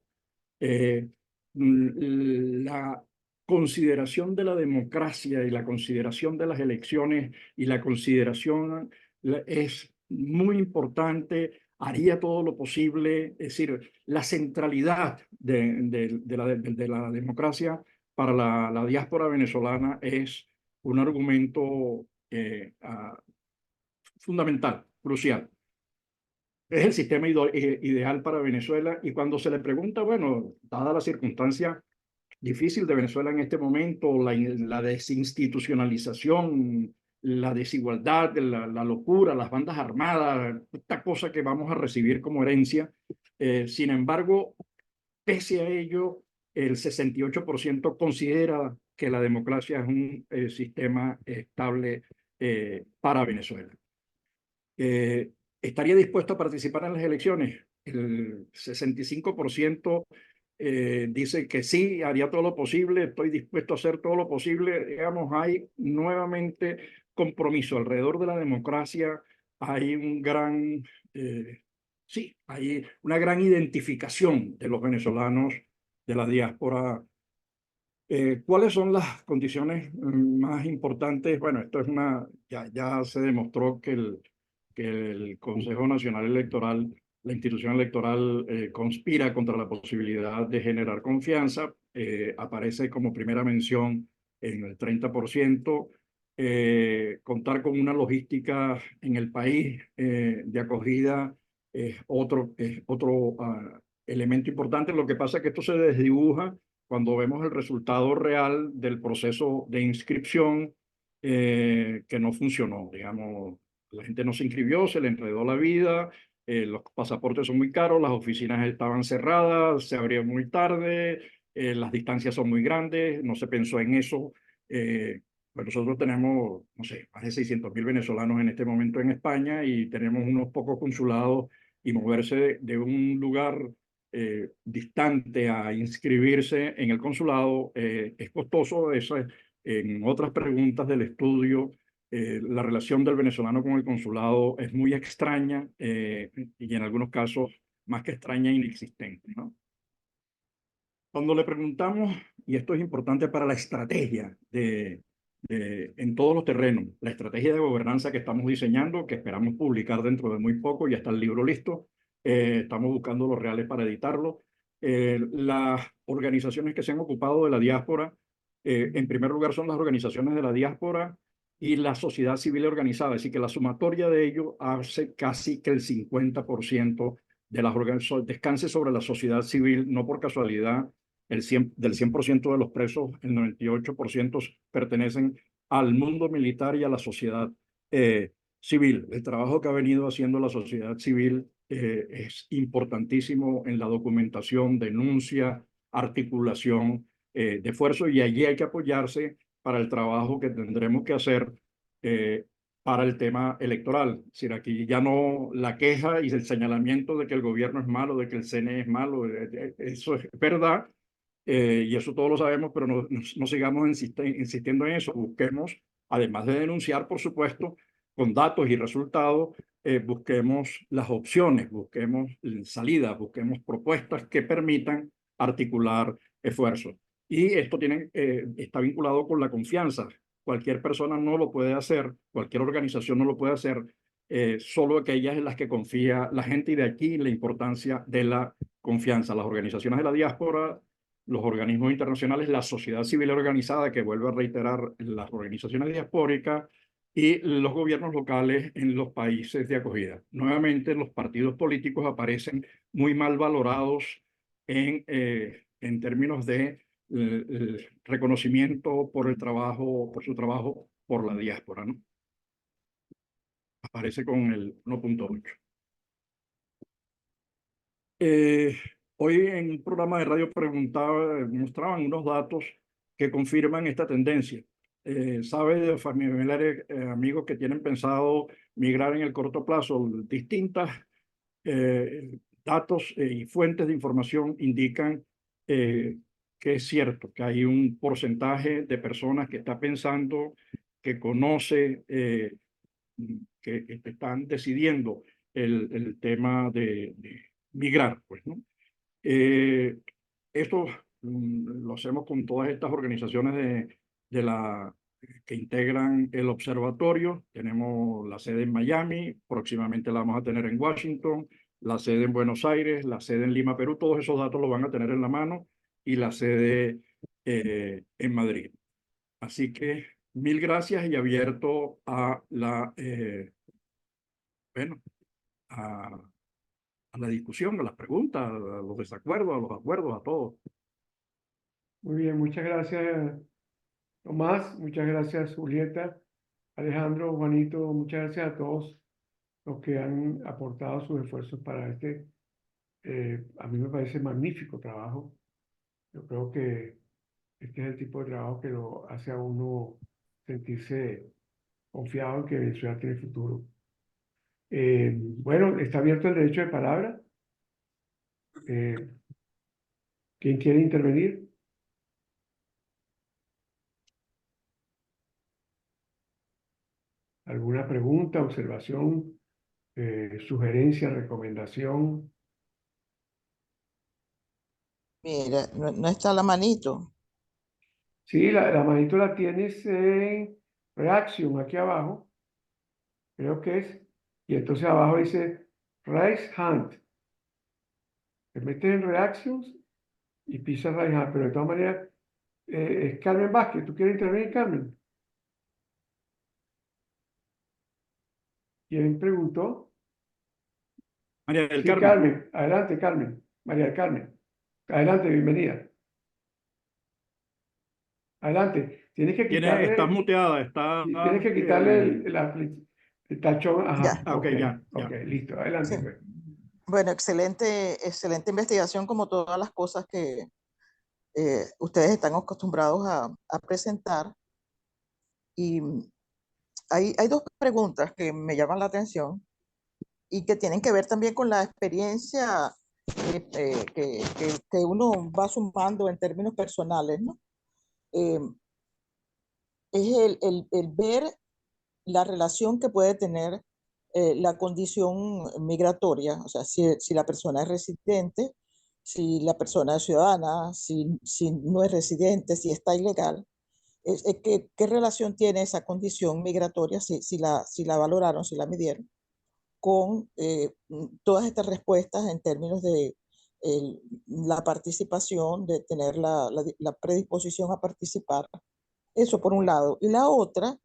La consideración de la democracia y la consideración de las elecciones y la consideración es muy importante. Haría todo lo posible, es decir, la centralidad de la democracia para la diáspora venezolana es un argumento fundamental, crucial. Es el sistema ideal para Venezuela, y cuando se le pregunta, bueno, dada la circunstancia difícil de Venezuela en este momento, la desinstitucionalización, la desigualdad, la locura, las bandas armadas, esta cosa que vamos a recibir como herencia. Sin embargo, pese a ello, el 68% considera que la democracia es un sistema estable para Venezuela. ¿Estaría dispuesto a participar en las elecciones? El 65% dice que sí, haría todo lo posible, estoy dispuesto a hacer todo lo posible. Digamos, hay nuevamente compromiso alrededor de la democracia, hay un gran, sí, hay una gran identificación de los venezolanos de la diáspora. ¿Cuáles son las condiciones más importantes? Bueno, esto es ya se demostró que el Consejo Nacional Electoral, la institución electoral, conspira contra la posibilidad de generar confianza. Aparece como primera mención en el 30%. Contar con una logística en el país de acogida es otro elemento importante. Lo que pasa es que esto se desdibuja cuando vemos el resultado real del proceso de inscripción que no funcionó. Digamos, la gente no se inscribió, se le enredó la vida, los pasaportes son muy caros, las oficinas estaban cerradas, se abrieron muy tarde, las distancias son muy grandes, no se pensó en eso. Pues nosotros tenemos, no sé, más de 600.000 venezolanos en este momento en España y tenemos unos pocos consulados y moverse de un lugar distante a inscribirse en el consulado es costoso. Eso es, en otras preguntas del estudio, la relación del venezolano con el consulado es muy extraña y en algunos casos más que extraña, inexistente, ¿no? Cuando le preguntamos, y esto es importante para la estrategia en todos los terrenos, la estrategia de gobernanza que estamos diseñando, que esperamos publicar dentro de muy poco, ya está el libro listo, estamos buscando los reales para editarlo. Las organizaciones que se han ocupado de la diáspora, en primer lugar son las organizaciones de la diáspora y la sociedad civil organizada, así que la sumatoria de ello hace casi que el 50% de las organizaciones descanse sobre la sociedad civil, no por casualidad del 100% de los presos, el 98% pertenecen al mundo militar y a la sociedad civil. El trabajo que ha venido haciendo la sociedad civil es importantísimo en la documentación, denuncia, articulación de esfuerzo, y allí hay que apoyarse para el trabajo que tendremos que hacer eh, para el tema electoral. Es decir, aquí ya no la queja y el señalamiento de que el gobierno es malo, de que el CNE es malo, eso es verdad, y eso todos lo sabemos, pero no sigamos insistiendo en eso. Busquemos, además de denunciar, por supuesto, con datos y resultados, busquemos las opciones, busquemos salidas, busquemos propuestas que permitan articular esfuerzos. Y esto está vinculado con la confianza. Cualquier persona no lo puede hacer, cualquier organización no lo puede hacer, solo aquellas en las que confía la gente, y de aquí la importancia de la confianza. Las organizaciones de la diáspora, los organismos internacionales, la sociedad civil organizada, que vuelve a reiterar, las organizaciones diaspóricas, y los gobiernos locales en los países de acogida. Nuevamente, los partidos políticos aparecen muy mal valorados en términos de reconocimiento por su trabajo por la diáspora, ¿no? Aparece con el 1.8. Hoy en un programa de radio mostraban unos datos que confirman esta tendencia. ¿Sabe de familiares, amigos que tienen pensado migrar en el corto plazo? Distintas datos y fuentes de información indican que es cierto que hay un porcentaje de personas que está pensando, que conoce, que están decidiendo el tema de migrar, pues, ¿no? Eh, Esto lo hacemos con todas estas organizaciones que integran el observatorio. Tenemos la sede en Miami, próximamente la vamos a tener en Washington, la sede en Buenos Aires, la sede en Lima, Perú. Todos esos datos los van a tener en la mano, y la sede en Madrid. Así que mil gracias, y abierto a bueno, a la discusión, a las preguntas, a los desacuerdos, a los acuerdos, a todo. Muy bien, muchas gracias, Tomás, muchas gracias, Julieta, Alejandro, Juanito, muchas gracias a todos los que han aportado sus esfuerzos para a mí me parece magnífico trabajo. Yo creo que este es el tipo de trabajo que lo hace a uno sentirse confiado en que Venezuela tiene futuro. Bueno, está abierto el derecho de palabra. Eh, ¿Quién quiere intervenir? ¿Alguna pregunta, observación, sugerencia, recomendación? Mira, no está la manito. Sí, la manito la tienes en Reaction, aquí abajo, creo que es. Y entonces abajo dice Raise Hand. Te metes en Reactions y pisas Raise Hand. Pero de todas maneras, es Carmen Vázquez. ¿Tú quieres intervenir, Carmen? ¿Quién preguntó? María del Sí, Carmen, Carmen. Adelante, Carmen. María del Carmen. Adelante, bienvenida. Adelante. Tienes que estás quitarle, muteada, está... tienes que quitarle el tachón. Ya, Ajá, ok, ok, ya, ok, ya. listo. sí. Adelante, pues. Bueno, excelente investigación como todas las cosas que ustedes están acostumbrados a presentar. Y hay dos preguntas que me llaman la atención y que tienen que ver también con la experiencia que uno va sumando en términos personales, ¿no? Eh, es el ver la relación que puede tener la condición migratoria, o sea, si la persona es residente, si la persona es ciudadana, si no es residente, si está ilegal, ¿qué relación tiene esa condición migratoria, si la valoraron, si la midieron, con todas estas respuestas en términos de la participación, de tener la predisposición a participar? Eso por un lado. Y la otra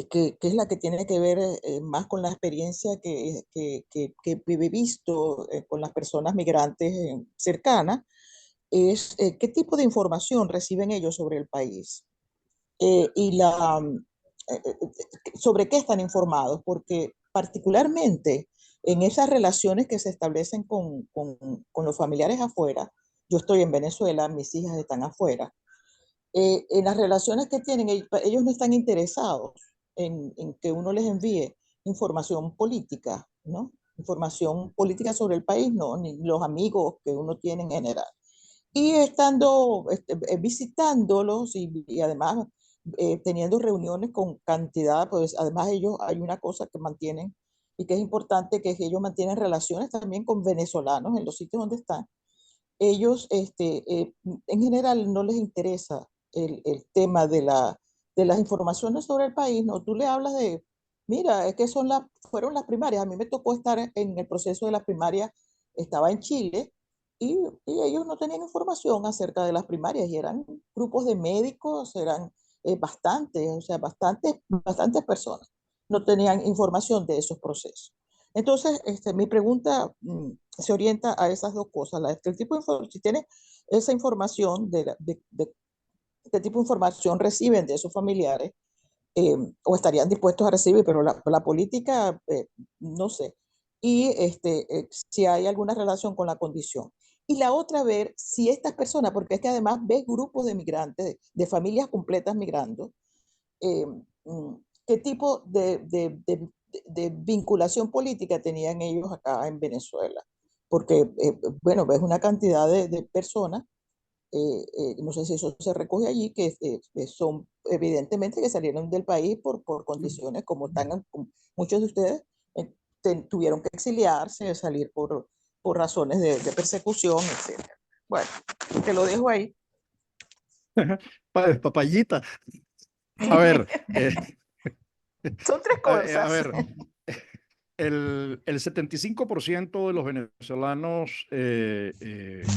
que es la que tiene que ver más con la experiencia que he visto con las personas migrantes cercanas, es qué tipo de información reciben ellos sobre el país y sobre qué están informados, porque particularmente en esas relaciones que se establecen con los familiares afuera, yo estoy en Venezuela, mis hijas están afuera, en las relaciones que tienen, ellos no están interesados en que uno les envíe información política, ¿no? Información política sobre el país, no, ni los amigos que uno tiene en general. Y estando, visitándolos y además teniendo reuniones con cantidad, pues además ellos, hay una cosa que mantienen y que es importante, que es que ellos mantienen relaciones también con venezolanos en los sitios donde están. Ellos, en general, no les interesa el tema de las informaciones sobre el país, ¿no? Tú le hablas de, mira, es que fueron las primarias. A mí me tocó estar en el proceso de las primarias, estaba en Chile, y ellos no tenían información acerca de las primarias, y eran grupos de médicos, eran bastantes, o sea, bastantes personas no tenían información de esos procesos. Entonces, mi pregunta se orienta a esas dos cosas. El tipo de si tiene esa información de qué tipo de información reciben de esos familiares, o estarían dispuestos a recibir, pero la política, no sé. Y si hay alguna relación con la condición. Y la otra, ver si estas personas, porque es que además ves grupos de migrantes, de familias completas migrando, eh, mm, qué tipo de vinculación política tenían ellos acá en Venezuela. Porque, bueno, ves una cantidad de personas, no sé si eso se recoge allí, que son evidentemente que salieron del país por condiciones como están muchos de ustedes, tuvieron que exiliarse, salir por razones de persecución, etc. Bueno, te lo dejo ahí. Papayita. A ver, Son tres a cosas. ver, el 75% de los venezolanos que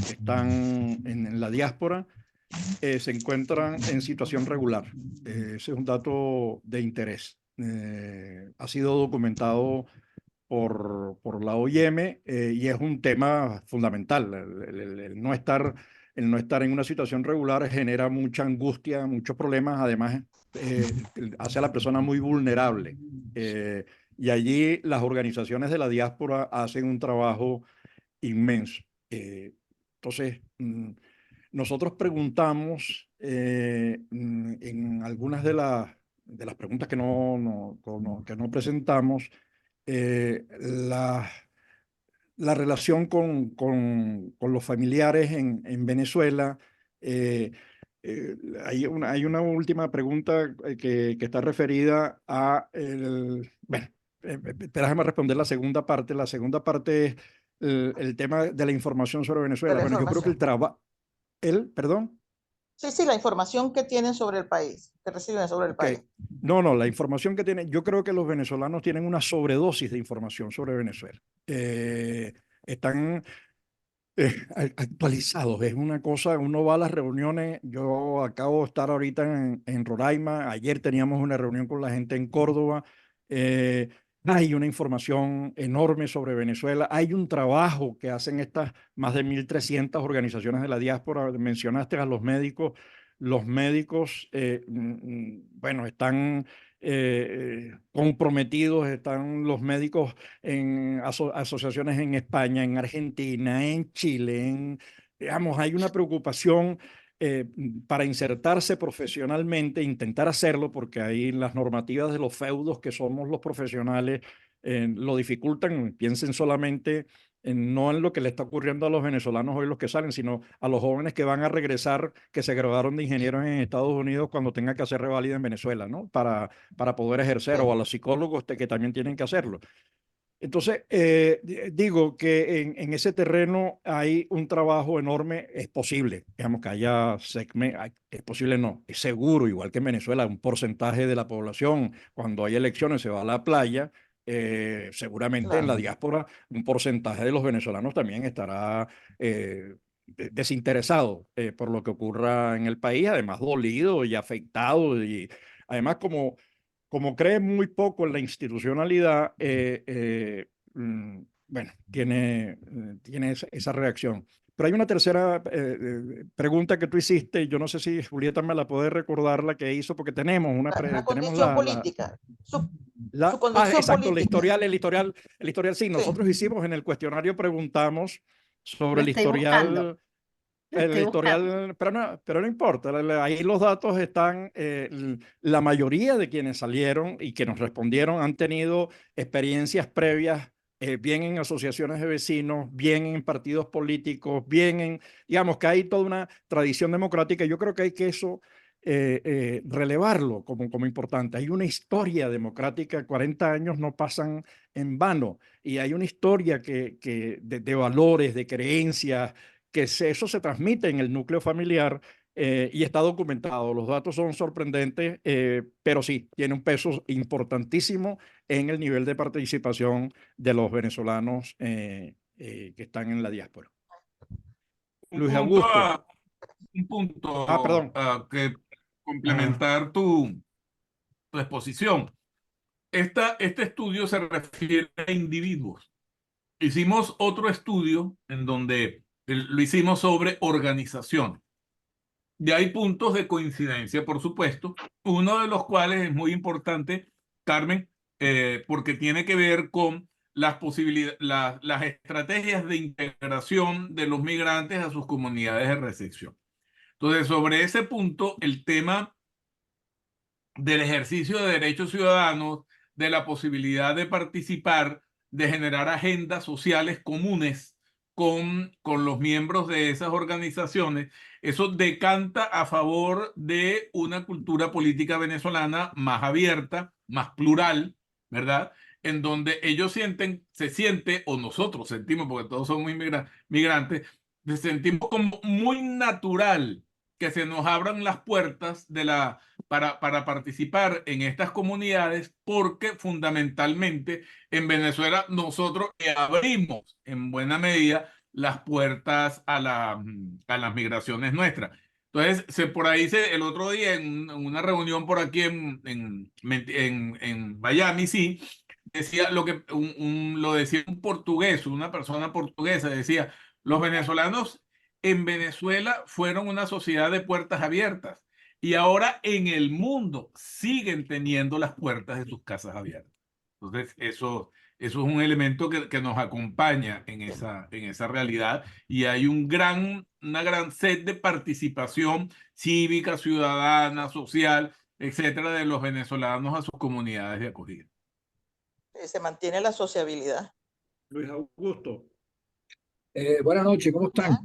están en la diáspora se encuentran en situación regular. Ese es un dato de interés. Ha sido documentado por la OIM y es un tema fundamental, el no estar el no estar en una situación regular genera mucha angustia, muchos problemas, además hace a la persona muy vulnerable. Y allí las organizaciones de la diáspora hacen un trabajo inmenso. Entonces, nosotros preguntamos en algunas de las preguntas que no presentamos, la relación con los familiares en Venezuela. eh, hay una última pregunta que está referida a bueno, déjame responder la segunda parte. La segunda parte es el tema de la información sobre De Venezuela. la Bueno, yo creo que información. perdón. Sí, sí, la información que tienen sobre el país, que reciben sobre el Ok. país. No, la información que tienen, yo creo que los venezolanos tienen una sobredosis de información sobre Venezuela. Están actualizados, es una cosa, uno va a las reuniones, yo acabo de estar ahorita en Roraima, ayer teníamos una reunión con la gente en Córdoba, eh, hay una información enorme sobre Venezuela, hay un trabajo que hacen estas más de 1.300 organizaciones de la diáspora, mencionaste a los médicos, bueno, están comprometidos, están los médicos en asociaciones en España, en Argentina, en Chile, digamos, hay una preocupación eh, para insertarse profesionalmente, intentar hacerlo, porque ahí las normativas de los feudos que somos los profesionales lo dificultan. Piensen solamente no en lo que le está ocurriendo a los venezolanos hoy los que salen, sino a los jóvenes que van a regresar, que se graduaron de ingenieros en Estados Unidos cuando tengan que hacer reválida en Venezuela, ¿no? Para poder ejercer, o a los psicólogos que también tienen que hacerlo. Entonces, digo que en ese terreno hay un trabajo enorme, es posible, digamos que haya es posible no, es seguro, igual que en Venezuela, un porcentaje de la población cuando hay elecciones se va a la playa, seguramente en la Claro. diáspora un porcentaje de los venezolanos también estará desinteresado por lo que ocurra en el país, además dolido y afectado, y además como cree muy poco en la institucionalidad, bueno, tiene esa reacción. Pero hay una tercera pregunta que tú hiciste, y yo no sé si Julieta me la puede recordar, la que hizo, porque tenemos La tenemos condición política, su condición exacto, política. el historial, sí, Sí, nosotros hicimos en el cuestionario, preguntamos Lo sobre el estoy buscando, historial. lo El estoy buscando. historial, pero no importa, ahí los datos están, la mayoría de quienes salieron y que nos respondieron han tenido experiencias previas, bien en asociaciones de vecinos, bien en partidos políticos, bien digamos que hay toda una tradición democrática. Yo creo que hay que eso relevarlo como importante. Hay una historia democrática, 40 años no pasan en vano, y hay una historia de valores, de creencias eso se transmite en el núcleo familiar, y está documentado. Los datos son sorprendentes, pero sí, tiene un peso importantísimo en el nivel de participación de los venezolanos que están en la diáspora. Un Luis punto, Augusto. un Ah, punto perdón. que Ajá. complementar tu exposición. Este estudio se refiere a individuos. Hicimos otro estudio en donde lo hicimos sobre organizaciones. Y hay puntos de coincidencia, por supuesto, uno de los cuales es muy importante, Carmen, porque tiene que ver con las posibilidades, las estrategias de integración de los migrantes a sus comunidades de recepción. Entonces, sobre ese punto, el tema del ejercicio de derechos ciudadanos, de la posibilidad de participar, de generar agendas sociales comunes con los miembros de esas organizaciones, eso decanta a favor de una cultura política venezolana más abierta, más plural, ¿verdad? En donde ellos se siente, o nosotros sentimos, porque todos somos migrantes, nos sentimos como muy natural que se nos abran las puertas para participar en estas comunidades, porque fundamentalmente en Venezuela nosotros abrimos en buena medida las puertas a las migraciones nuestras. Entonces, por ahí el otro día en una reunión por aquí en Miami, sí, decía lo decía un portugués, una persona portuguesa, decía, los venezolanos en Venezuela fueron una sociedad de puertas abiertas y ahora en el mundo siguen teniendo las puertas de sus casas abiertas. Entonces, eso es un elemento que nos acompaña en esa realidad y hay una gran sed de participación cívica, ciudadana, social, etcétera, de los venezolanos a sus comunidades de acogida. Se mantiene la sociabilidad. Luis Augusto. Buenas noches, ¿cómo están?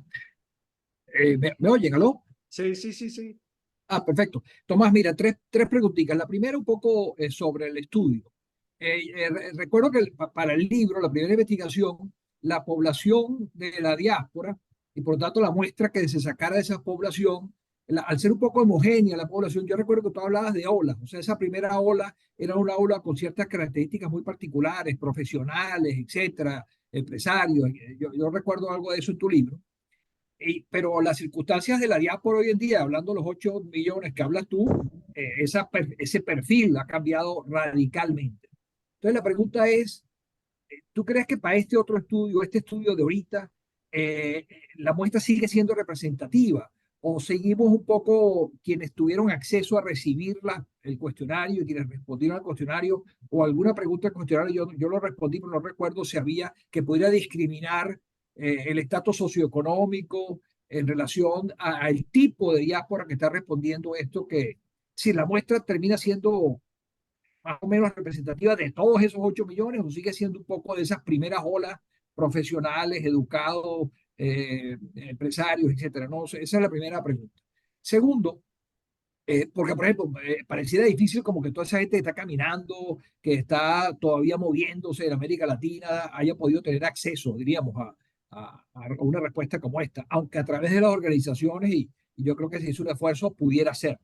¿Me oyen? ¿Aló? Sí, sí, sí, sí. Ah, perfecto. Tomás, mira, tres preguntitas. La primera un poco sobre el estudio. Recuerdo que para el libro, la primera investigación, la población de la diáspora y por tanto la muestra que se sacara de esa población, al ser un poco homogénea la población, yo recuerdo que tú hablabas de olas, o sea, esa primera ola era una ola con ciertas características muy particulares, profesionales, etcétera, empresarios. Yo recuerdo algo de eso en tu libro. Pero las circunstancias de la diáspora hoy en día, hablando de los 8 millones que hablas tú, ese perfil ha cambiado radicalmente. Entonces la pregunta es, ¿tú crees que para este otro estudio, este estudio de ahorita, la muestra sigue siendo representativa? ¿O seguimos un poco quienes tuvieron acceso a recibir el cuestionario y quienes respondieron al cuestionario o alguna pregunta del cuestionario? Yo lo respondí, pero no recuerdo si había que pudiera discriminar el estatus socioeconómico en relación al tipo de diáspora que está respondiendo esto, que si la muestra termina siendo más o menos representativa de todos esos 8 millones o sigue siendo un poco de esas primeras olas profesionales, educados, empresarios, etcétera. No, esa es la primera pregunta. Segundo, porque, por ejemplo, pareciera difícil como que toda esa gente que está caminando, que está todavía moviéndose en América Latina, haya podido tener acceso, diríamos, a una respuesta como esta, aunque a través de las organizaciones, y yo creo que si hizo un esfuerzo, pudiera ser.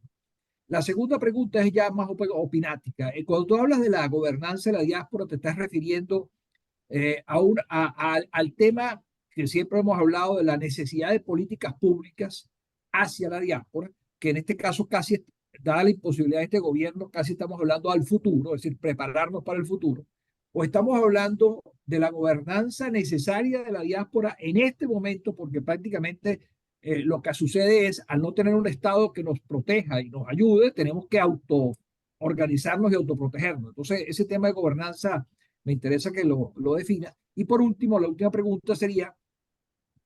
La segunda pregunta es ya más opinática. Cuando tú hablas de la gobernanza de la diáspora, te estás refiriendo al tema que siempre hemos hablado de la necesidad de políticas públicas hacia la diáspora, que en este caso casi, dada la imposibilidad de este gobierno, casi estamos hablando al futuro, es decir, prepararnos para el futuro, o estamos hablando de la gobernanza necesaria de la diáspora en este momento, porque prácticamente lo que sucede es, al no tener un Estado que nos proteja y nos ayude, tenemos que autoorganizarnos y autoprotegernos. Entonces, ese tema de gobernanza me interesa que lo defina. Y por último, la última pregunta sería,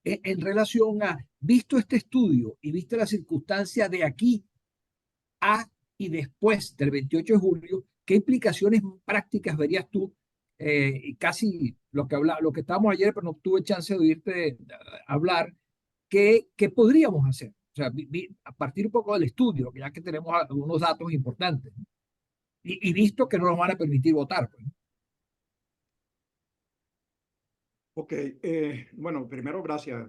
en relación a, visto este estudio y visto la circunstancia de aquí a y después del 28 de julio, ¿qué implicaciones prácticas verías tú? Casi lo que estábamos ayer, pero no tuve chance de oírte hablar. ¿Qué podríamos hacer? O sea, a partir un poco del estudio, ya que tenemos algunos datos importantes, y visto que no nos van a permitir votar. Pues. Ok, bueno, primero gracias.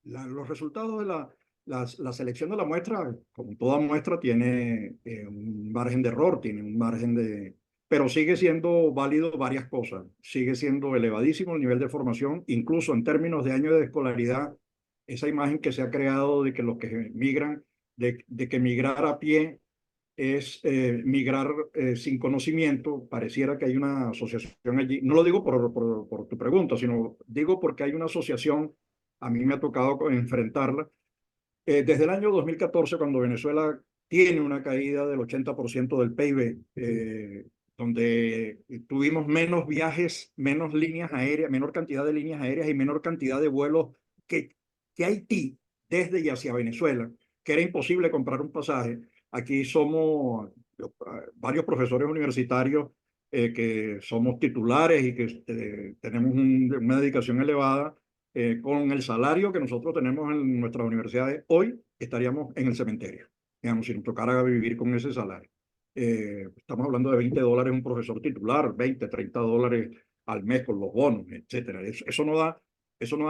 Los resultados de la selección de la muestra, como toda muestra, tiene un margen de error, tiene un margen de... Pero sigue siendo válido varias cosas. Sigue siendo elevadísimo el nivel de formación, incluso en términos de años de escolaridad, esa imagen que se ha creado de que los que migran, de que migrar a pie es migrar sin conocimiento. Pareciera que hay una asociación allí. No lo digo por tu pregunta, sino digo porque hay una asociación, a mí me ha tocado enfrentarla. Desde el año 2014, cuando Venezuela tiene una caída del 80% del PIB, donde tuvimos menos viajes, menos líneas aéreas, menor cantidad de líneas aéreas y menor cantidad de vuelos que Haití, desde y hacia Venezuela, que era imposible comprar un pasaje. Aquí somos varios profesores universitarios que somos titulares y que tenemos una dedicación elevada. Con el salario que nosotros tenemos en nuestras universidades, hoy estaríamos en el cementerio, digamos, si nos tocara vivir con ese salario. Estamos hablando de $20 un profesor titular, 20, 30 dólares al mes con los bonos, etcétera. Eso no da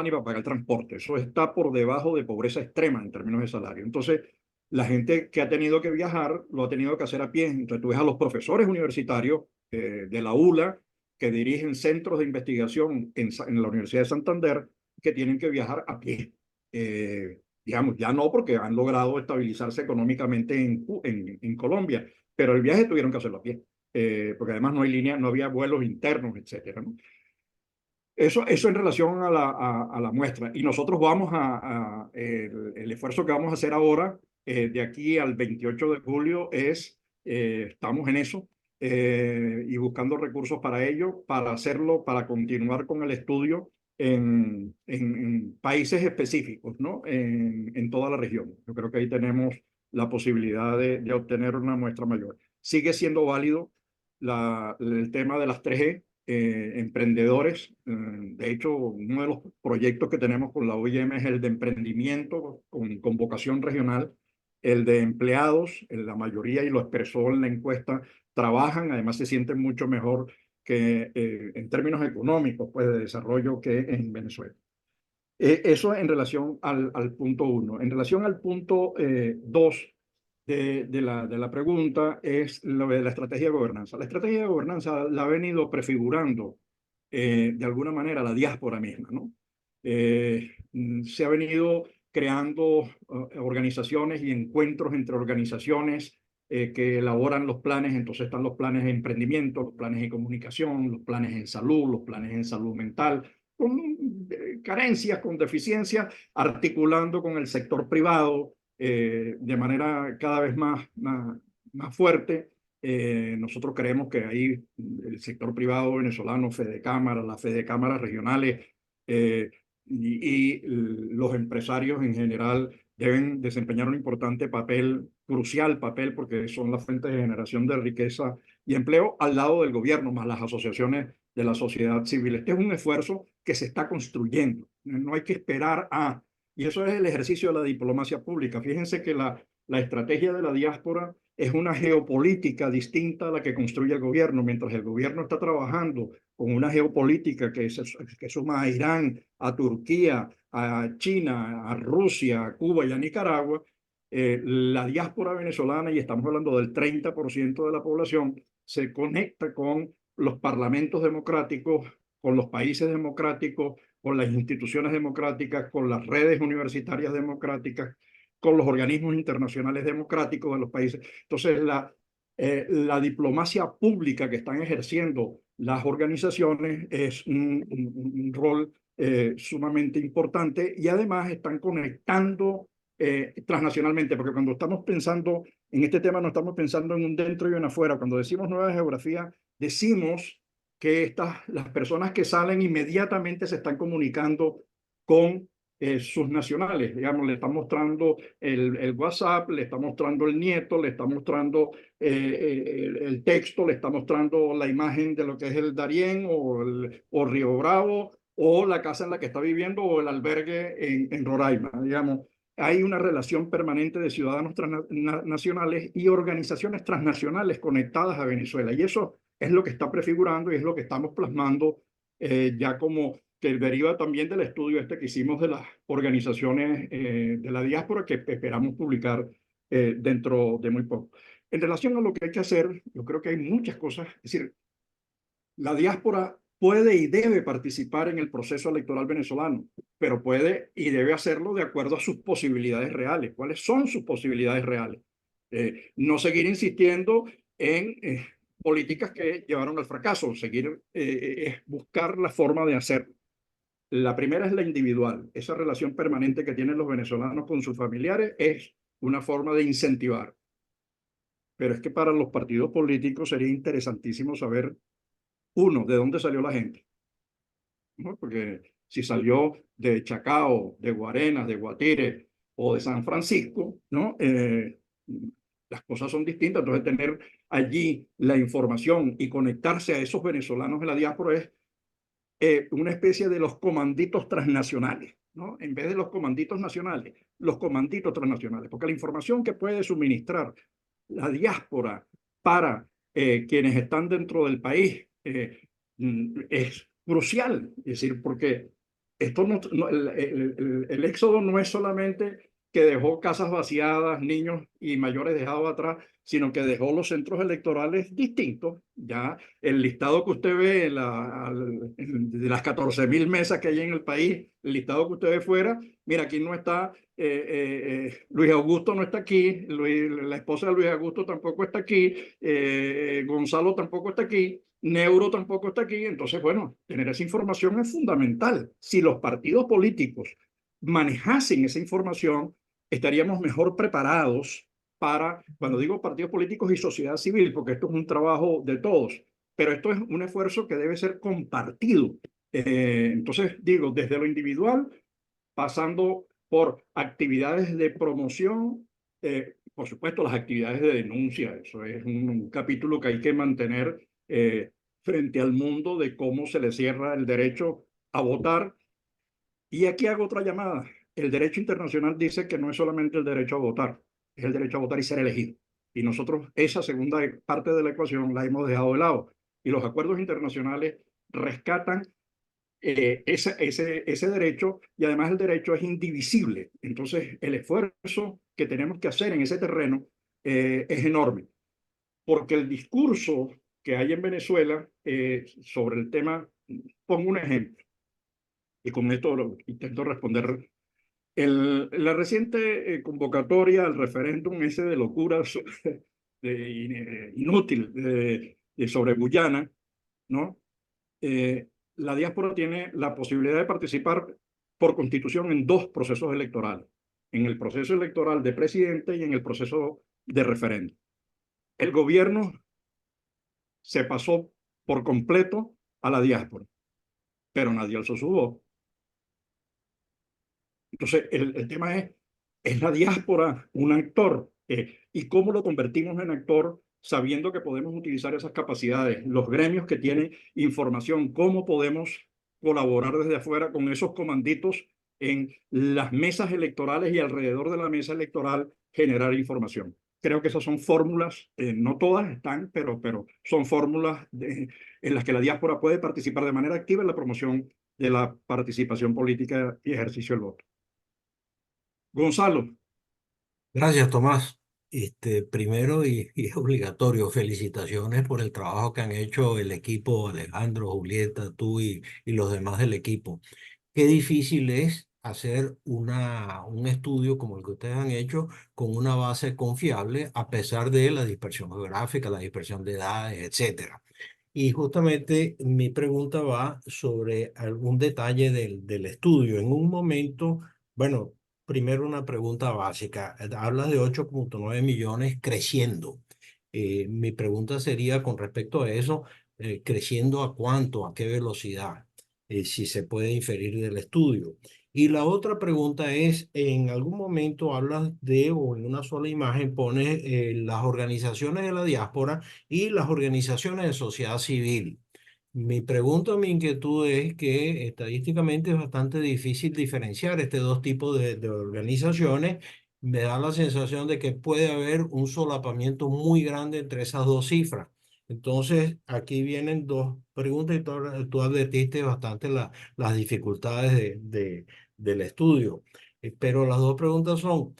ni para pagar el transporte. Eso está por debajo de pobreza extrema en términos de salario. Entonces, la gente que ha tenido que viajar lo ha tenido que hacer a pie. Entonces, tú ves a los profesores universitarios de la ULA que dirigen centros de investigación en la Universidad de Santander que tienen que viajar a pie. Digamos, ya no porque han logrado estabilizarse económicamente en Colombia, pero el viaje tuvieron que hacerlo a pie, porque además no hay línea, no había vuelos internos, etcétera, ¿no? Eso en relación a la muestra. Y nosotros vamos el esfuerzo que vamos a hacer ahora, de aquí al 28 de julio, estamos en eso, y buscando recursos para ello, para hacerlo, para continuar con el estudio en países específicos, ¿no? En toda la región. Yo creo que ahí tenemos la posibilidad de obtener una muestra mayor. Sigue siendo válido el tema de las 3G, emprendedores. De hecho, uno de los proyectos que tenemos con la OIM es el de emprendimiento con vocación regional, el de empleados. La mayoría, y lo expresó en la encuesta, trabajan, además se sienten mucho mejor que en términos económicos, pues, de desarrollo, que en Venezuela. Eso en relación al punto 1. En relación al punto 2 de la pregunta, es lo de la estrategia de gobernanza. La estrategia de gobernanza la ha venido prefigurando de alguna manera la diáspora misma, ¿no? Se ha venido creando organizaciones y encuentros entre organizaciones que elaboran los planes. Entonces están los planes de emprendimiento, los planes de comunicación, los planes en salud, los planes en salud mental, con carencias, con deficiencias, articulando con el sector privado de manera cada vez más fuerte. Nosotros creemos que ahí el sector privado venezolano, Fedecámara, las Fedecámaras regionales, y los empresarios en general deben desempeñar un importante papel, crucial papel, porque son la fuente de generación de riqueza y empleo, al lado del gobierno, más las asociaciones de la sociedad civil. Este es un esfuerzo que se está construyendo. No hay que esperar y eso es el ejercicio de la diplomacia pública. Fíjense que la estrategia de la diáspora es una geopolítica distinta a la que construye el gobierno. Mientras el gobierno está trabajando con una geopolítica que suma a Irán, a Turquía, a China, a Rusia, a Cuba y a Nicaragua, la diáspora venezolana, y estamos hablando del 30% de la población, se conecta con los parlamentos democráticos, con los países democráticos, con las instituciones democráticas, con las redes universitarias democráticas, con los organismos internacionales democráticos de los países. Entonces, la diplomacia pública que están ejerciendo las organizaciones es un rol sumamente importante, y además están conectando transnacionalmente, porque cuando estamos pensando en este tema no estamos pensando en un dentro y un afuera. Cuando decimos nueva geografía, decimos que las personas que salen inmediatamente se están comunicando con sus nacionales. Digamos, le está mostrando el WhatsApp, le está mostrando el nieto, le está mostrando el texto, le está mostrando la imagen de lo que es el Darién o Río Bravo, o la casa en la que está viviendo, o el albergue en Roraima. Digamos, hay una relación permanente de ciudadanos nacionales y organizaciones transnacionales conectadas a Venezuela. Y eso es lo que está prefigurando y es lo que estamos plasmando ya, como que deriva también del estudio que hicimos de las organizaciones de la diáspora, que esperamos publicar dentro de muy poco. En relación a lo que hay que hacer, yo creo que hay muchas cosas. Es decir, la diáspora puede y debe participar en el proceso electoral venezolano, pero puede y debe hacerlo de acuerdo a sus posibilidades reales. ¿Cuáles son sus posibilidades reales? No seguir insistiendo en políticas que llevaron al fracaso, buscar la forma de hacerlo. La primera es la individual. Esa relación permanente que tienen los venezolanos con sus familiares es una forma de incentivar. Pero es que para los partidos políticos sería interesantísimo saber, uno, de dónde salió la gente, ¿no? Porque si salió de Chacao, de Guarenas, de Guatire o de San Francisco, ¿no? Las cosas son distintas. Entonces, tener allí la información y conectarse a esos venezolanos de la diáspora es una especie de los comanditos transnacionales, ¿no? En vez de los comanditos nacionales, los comanditos transnacionales, porque la información que puede suministrar la diáspora para quienes están dentro del país es crucial. Es decir, porque esto el éxodo no es solamente que dejó casas vaciadas, niños y mayores dejados atrás, sino que dejó los centros electorales distintos. Ya el listado que usted ve de las 14.000 mesas que hay en el país, el listado que usted ve fuera, mira, aquí no está, Luis Augusto no está aquí, la esposa de Luis Augusto tampoco está aquí, Gonzalo tampoco está aquí, Neuro tampoco está aquí. Entonces, bueno, tener esa información es fundamental. Si los partidos políticos manejasen esa información, estaríamos mejor preparados para, cuando digo partidos políticos y sociedad civil, porque esto es un trabajo de todos, pero esto es un esfuerzo que debe ser compartido. Entonces, digo, desde lo individual, pasando por actividades de promoción, por supuesto, las actividades de denuncia. Eso es un capítulo que hay que mantener frente al mundo de cómo se le cierra el derecho a votar. Y aquí hago otra llamada. El derecho internacional dice que no es solamente el derecho a votar, es el derecho a votar y ser elegido. Y nosotros esa segunda parte de la ecuación la hemos dejado de lado. Y los acuerdos internacionales rescatan ese derecho, y además el derecho es indivisible. Entonces, el esfuerzo que tenemos que hacer en ese terreno es enorme, porque el discurso que hay en Venezuela sobre el tema, pongo un ejemplo, y con esto intento responder. La reciente convocatoria al referéndum ese de locura inútil sobre Guyana, ¿no? La diáspora tiene la posibilidad de participar por constitución en dos procesos electorales, en el proceso electoral de presidente y en el proceso de referéndum. El gobierno se pasó por completo a la diáspora, pero nadie alzó su voz. Entonces, el tema ¿es la diáspora un actor? ¿Y cómo lo convertimos en actor sabiendo que podemos utilizar esas capacidades? Los gremios que tienen información, ¿cómo podemos colaborar desde afuera con esos comanditos en las mesas electorales y alrededor de la mesa electoral generar información? Creo que esas son fórmulas, no todas están, pero son fórmulas en las que la diáspora puede participar de manera activa en la promoción de la participación política y ejercicio del voto. Gonzalo. Gracias, Tomás. Primero y es obligatorio, felicitaciones por el trabajo que han hecho el equipo, Alejandro, Julieta, tú y los demás del equipo. Qué difícil es hacer un estudio como el que ustedes han hecho con una base confiable a pesar de la dispersión geográfica, la dispersión de edades, etcétera. Y justamente mi pregunta va sobre algún detalle del estudio. En un momento, bueno, primero una pregunta básica. Hablas de 8,9 millones creciendo. Mi pregunta sería con respecto a eso, ¿creciendo a cuánto? ¿A qué velocidad? Si se puede inferir del estudio. Y la otra pregunta es, en algún momento hablas de, o en una sola imagen pones las organizaciones de la diáspora y las organizaciones de sociedad civil. Mi pregunta, mi inquietud es que estadísticamente es bastante difícil diferenciar estos dos tipos de organizaciones. Me da la sensación de que puede haber un solapamiento muy grande entre esas dos cifras. Entonces, aquí vienen dos preguntas y tú advertiste bastante las dificultades del estudio. Pero las dos preguntas son,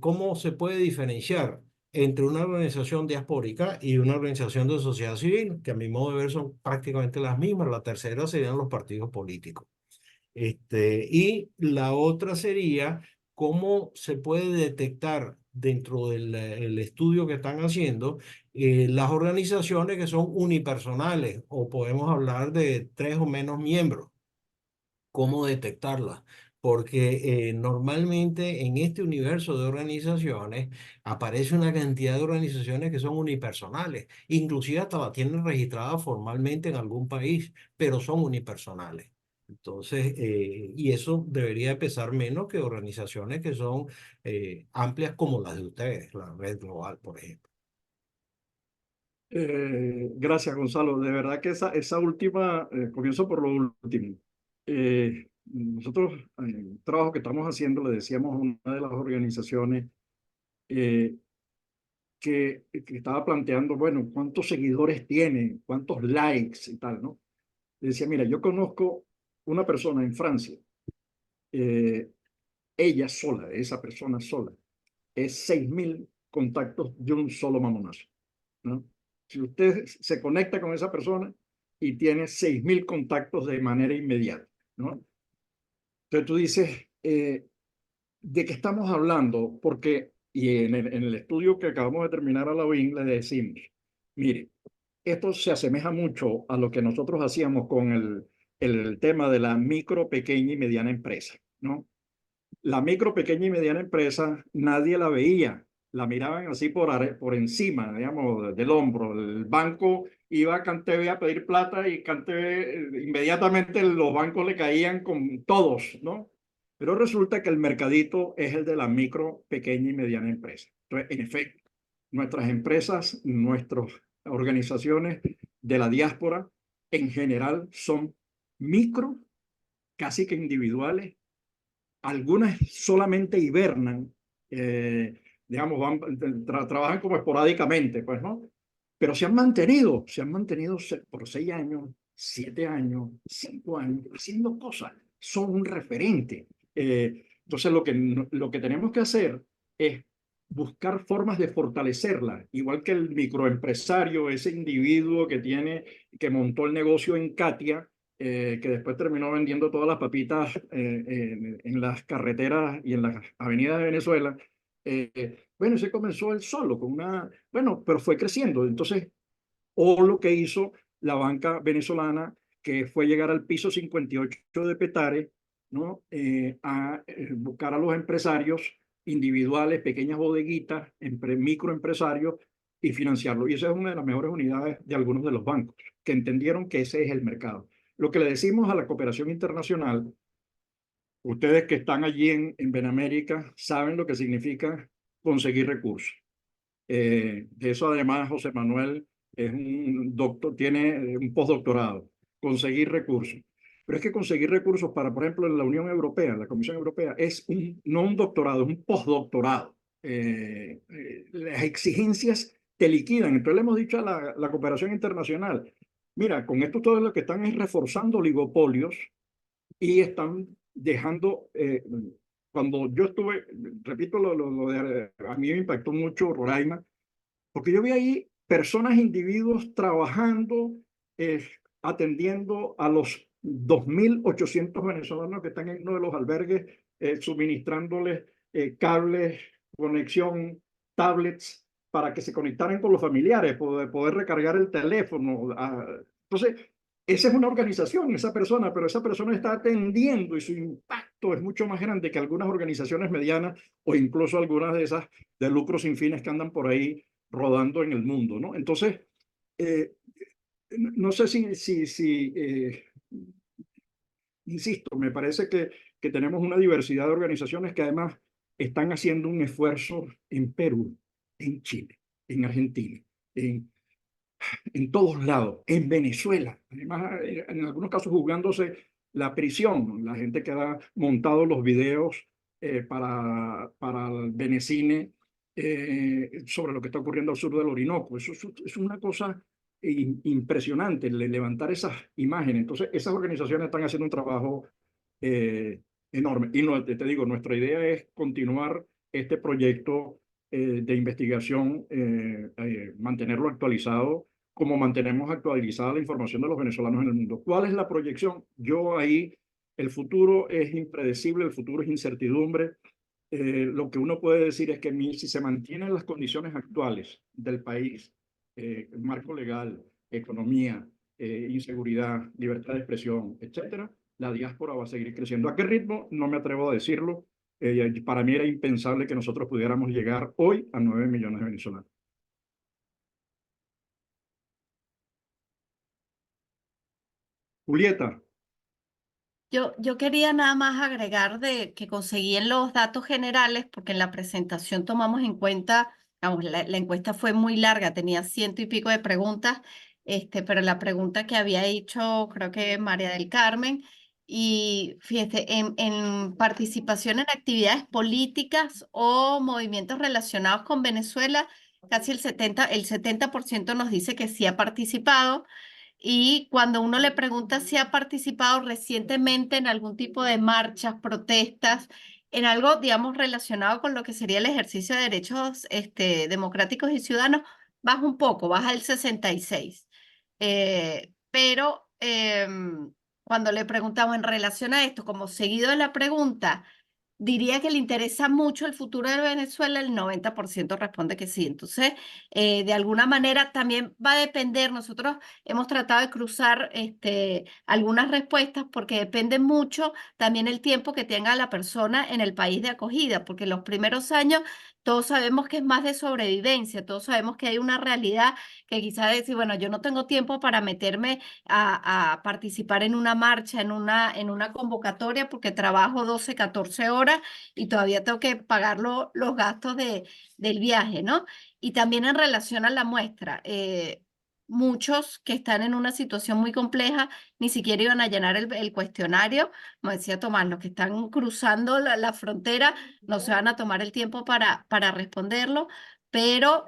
cómo se puede diferenciar entre una organización diaspórica y una organización de sociedad civil, que a mi modo de ver son prácticamente las mismas. La tercera serían los partidos políticos. Y la otra sería cómo se puede detectar dentro del el estudio que están haciendo las organizaciones que son unipersonales o podemos hablar de 3 o menos miembros. ¿Cómo detectarlas? Porque normalmente en este universo de organizaciones aparece una cantidad de organizaciones que son unipersonales, inclusive hasta la tienen registrada formalmente en algún país, pero son unipersonales. Entonces, y eso debería pesar menos que organizaciones que son amplias como las de ustedes, la Red Global, por ejemplo. Gracias, Gonzalo. De verdad que esa última, comienzo por lo último. Nosotros, en el trabajo que estamos haciendo, le decíamos a una de las organizaciones que estaba planteando, bueno, ¿cuántos seguidores tiene? ¿Cuántos likes y tal, no? Le decía, mira, yo conozco una persona en Francia ella sola, esa persona sola, es 6.000 contactos de un solo mamonazo, ¿no? Si usted se conecta con esa persona y tiene 6.000 contactos de manera inmediata, ¿no? Entonces tú dices, ¿de qué estamos hablando? Porque, y en el estudio que acabamos de terminar a la UIN le decimos, mire, esto se asemeja mucho a lo que nosotros hacíamos con el tema de la micro, pequeña y mediana empresa, ¿no? La micro, pequeña y mediana empresa, nadie la veía, la miraban así por encima, digamos, del hombro. El banco iba a CanTV a pedir plata y CanTV, inmediatamente los bancos le caían con todos, ¿no? Pero resulta que el mercadito es el de la micro, pequeña y mediana empresa. Entonces, en efecto, nuestras empresas, nuestras organizaciones de la diáspora en general son micro, casi que individuales. Algunas solamente hibernan, digamos, trabajan como esporádicamente, pues, ¿no? Pero se han mantenido por 6 años, 7 años, 5 años, haciendo cosas. Son un referente. Entonces, lo que tenemos que hacer es buscar formas de fortalecerla, igual que el microempresario, ese individuo que montó el negocio en Katia, que después terminó vendiendo todas las papitas en las carreteras y en las avenidas de Venezuela. Bueno, se comenzó él solo, bueno, pero fue creciendo. Entonces, o lo que hizo la banca venezolana, que fue llegar al piso 58 de Petare, ¿no? A buscar a los empresarios individuales, pequeñas bodeguitas, microempresarios, y financiarlo. Y esa es una de las mejores unidades de algunos de los bancos, que entendieron que ese es el mercado. Lo que le decimos a la cooperación internacional, ustedes que están allí en Benamérica saben lo que significa conseguir recursos. De eso además José Manuel es un doctor, tiene un postdoctorado, conseguir recursos. Pero es que conseguir recursos para, por ejemplo, en la Unión Europea, la Comisión Europea, es no un doctorado, es un postdoctorado. Las exigencias te liquidan. Entonces le hemos dicho a la cooperación internacional, mira, con esto todo lo que están es reforzando oligopolios y están dejando, cuando yo estuve, repito, a mí me impactó mucho Roraima, porque yo vi ahí personas, individuos trabajando, atendiendo a los 2.800 venezolanos que están en uno de los albergues, suministrándoles cables, conexión, tablets, para que se conectaran con los familiares, poder recargar el teléfono. Entonces, esa es una organización, esa persona, pero esa persona está atendiendo y su impacto es mucho más grande que algunas organizaciones medianas o incluso algunas de esas de lucro sin fines que andan por ahí rodando en el mundo, ¿no? Entonces, no sé insisto, me parece que tenemos una diversidad de organizaciones que además están haciendo un esfuerzo en Perú, en Chile, en Argentina, en todos lados, en Venezuela, además en algunos casos jugándose la prisión, la gente que ha montado los videos para el Venecine sobre lo que está ocurriendo al sur del Orinoco. Eso es una cosa impresionante, levantar esas imágenes. Entonces, esas organizaciones están haciendo un trabajo enorme. Y no, te digo, nuestra idea es continuar este proyecto de investigación, mantenerlo actualizado, como mantenemos actualizada la información de los venezolanos en el mundo. ¿Cuál es la proyección? Yo ahí, el futuro es impredecible, el futuro es incertidumbre. Lo que uno puede decir es que si se mantienen las condiciones actuales del país, marco legal, economía, inseguridad, libertad de expresión, etcétera, la diáspora va a seguir creciendo. ¿A qué ritmo? No me atrevo a decirlo. Para mí era impensable que nosotros pudiéramos llegar hoy a 9 millones de venezolanos. Julieta. Yo quería nada más agregar de que conseguí en los datos generales, porque en la presentación tomamos en cuenta, vamos, la encuesta fue muy larga, tenía 100 y pico de preguntas, pero la pregunta que había hecho, creo que María del Carmen, y fíjate, en participación en actividades políticas o movimientos relacionados con Venezuela, casi el 70% nos dice que sí ha participado. Y cuando uno le pregunta si ha participado recientemente en algún tipo de marchas, protestas, en algo, digamos, relacionado con lo que sería el ejercicio de derechos democráticos y ciudadanos, baja un poco, baja el 66. Pero cuando le preguntamos en relación a esto, como seguido de la pregunta, diría que le interesa mucho el futuro de Venezuela, el 90% responde que sí. Entonces, de alguna manera también va a depender. Nosotros hemos tratado de cruzar algunas respuestas porque depende mucho también el tiempo que tenga la persona en el país de acogida, porque los primeros años todos sabemos que es más de sobrevivencia, todos sabemos que hay una realidad que quizás decir, bueno, yo no tengo tiempo para meterme a participar en una marcha, en una convocatoria, porque trabajo 12, 14 horas y todavía tengo que pagar los gastos del viaje, ¿no? Y también en relación a la muestra, muchos que están en una situación muy compleja ni siquiera iban a llenar el cuestionario, como decía Tomás, los que están cruzando la frontera no se van a tomar el tiempo para responderlo, pero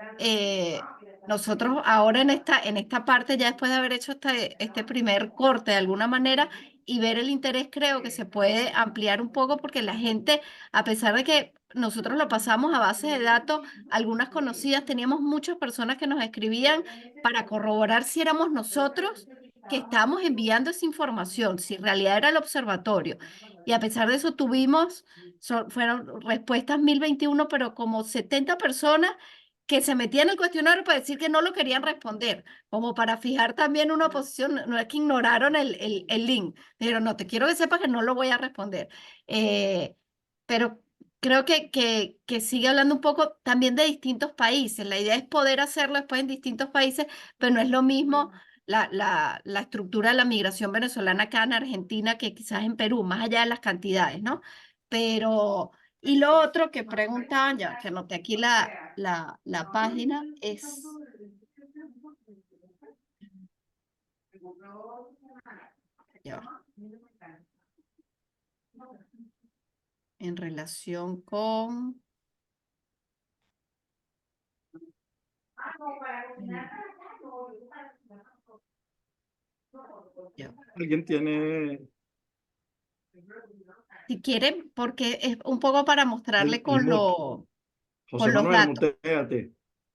nosotros ahora en esta parte, ya después de haber hecho este primer corte de alguna manera y ver el interés, creo que se puede ampliar un poco porque la gente, a pesar de que nosotros lo pasamos a base de datos, algunas conocidas, teníamos muchas personas que nos escribían para corroborar si éramos nosotros que estábamos enviando esa información, si en realidad era el observatorio. Y a pesar de eso fueron respuestas 1021, pero como 70 personas que se metían en el cuestionario para decir que no lo querían responder, como para fijar también una posición, no es que ignoraron el link, pero no, te quiero que sepas que no lo voy a responder. Eh, pero creo que sigue hablando un poco también de distintos países. La idea es poder hacerlo después en distintos países, pero no es lo mismo la estructura de la migración venezolana acá en Argentina que quizás en Perú, más allá de las cantidades, ¿no? Pero, y lo otro que preguntaban, ya que anoté aquí la página, es... Ya va. En relación con... Ya va. ¿Alguien tiene Si quieren, porque es un poco para mostrarle el mute? José con los Manuel, datos. muteate.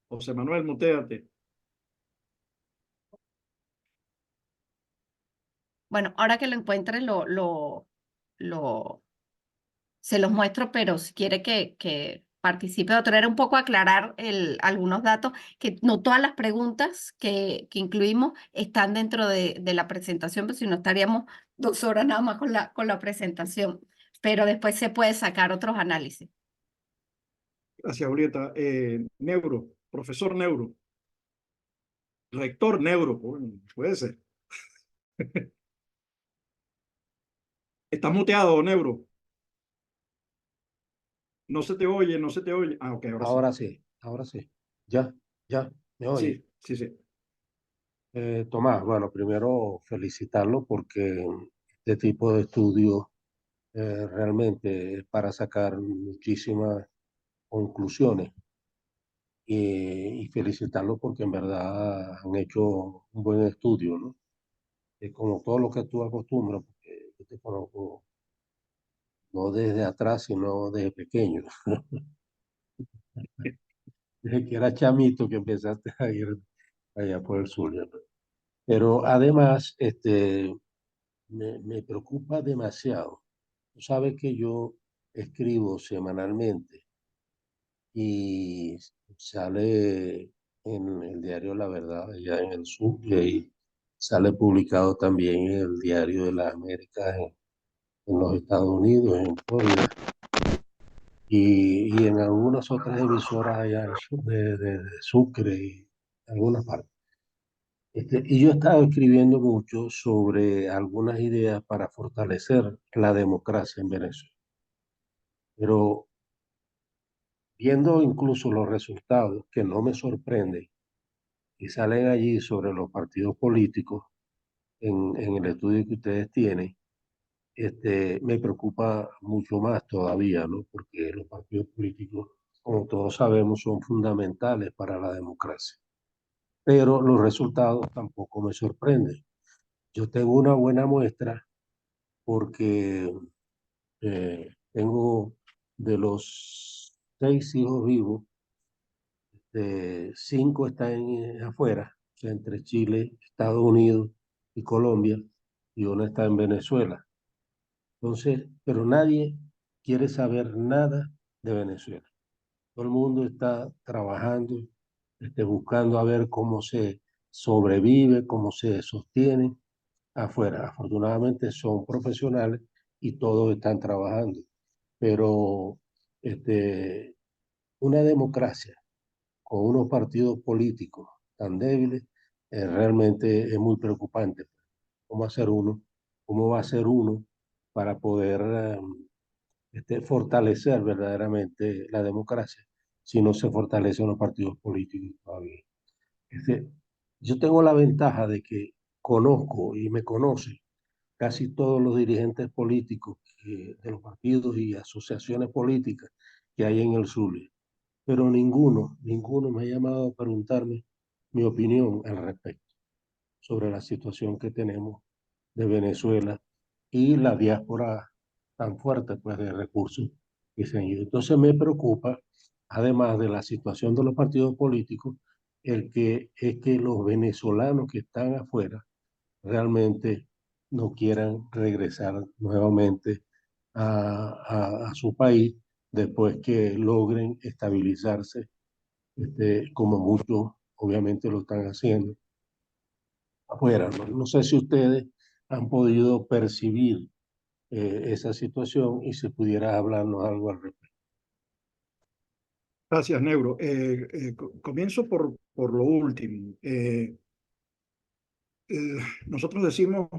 José Manuel, muteate. Bueno, ahora que lo encuentre, se los muestro, pero si quiere que participe otro, era un poco aclarar algunos datos, que no todas las preguntas que incluimos están dentro de la presentación, pues si no estaríamos 2 horas nada más con la presentación, pero después se puede sacar otros análisis. Gracias, Julieta. Profesor Neuro, rector Neuro, bueno, puede ser. ¿Estás muteado, Neuro? No se te oye, no se te oye. Ah, ok, ahora sí. Ahora sí. Ya, me oye. Sí, sí, sí. Tomás, bueno, primero felicitarlo porque este tipo de estudios realmente es para sacar muchísimas conclusiones y felicitarlo porque en verdad han hecho un buen estudio, ¿no? Es como todo lo que tú acostumbras, porque yo te conozco no desde atrás, sino desde pequeño, desde que era chamito que empezaste a ir allá por el sur. ¿No? Pero además, me preocupa demasiado. Tú sabes que yo escribo semanalmente y sale en el diario La Verdad, allá en el sur, y ahí sale publicado también en el diario de las Américas en los Estados Unidos, en Florida, y en algunas otras emisoras allá de Sucre y algunas partes. Y yo he estado escribiendo mucho sobre algunas ideas para fortalecer la democracia en Venezuela. Pero viendo incluso los resultados, que no me sorprenden, y salen allí sobre los partidos políticos en el estudio que ustedes tienen, me preocupa mucho más todavía, ¿no? Porque los partidos políticos, como todos sabemos, son fundamentales para la democracia. Pero los resultados tampoco me sorprenden. Yo tengo una buena muestra porque tengo de los 6 hijos vivos, 5 están afuera, o sea, entre Chile, Estados Unidos y Colombia, y uno está en Venezuela. Entonces, pero nadie quiere saber nada de Venezuela. Todo el mundo está trabajando, buscando a ver cómo se sobrevive, cómo se sostiene afuera. Afortunadamente son profesionales y todos están trabajando. Pero una democracia con unos partidos políticos tan débiles realmente es muy preocupante. ¿Cómo hacer uno? ¿Cómo va a ser uno para poder fortalecer verdaderamente la democracia si no se fortalecen los partidos políticos todavía? Este, yo tengo la ventaja de que conozco y me conocen casi todos los dirigentes políticos de los partidos y asociaciones políticas que hay en el Zulia, pero ninguno me ha llamado a preguntarme mi opinión al respecto sobre la situación que tenemos de Venezuela y la diáspora tan fuerte pues, de recursos que se han ido. Entonces me preocupa, además de la situación de los partidos políticos, es que los venezolanos que están afuera realmente no quieran regresar nuevamente a su país después que logren estabilizarse, como muchos obviamente lo están haciendo afuera. No sé si ustedes han podido percibir esa situación y si pudiera hablarnos algo al respecto. Gracias, Neuro. Comienzo por lo último. Nosotros decimos,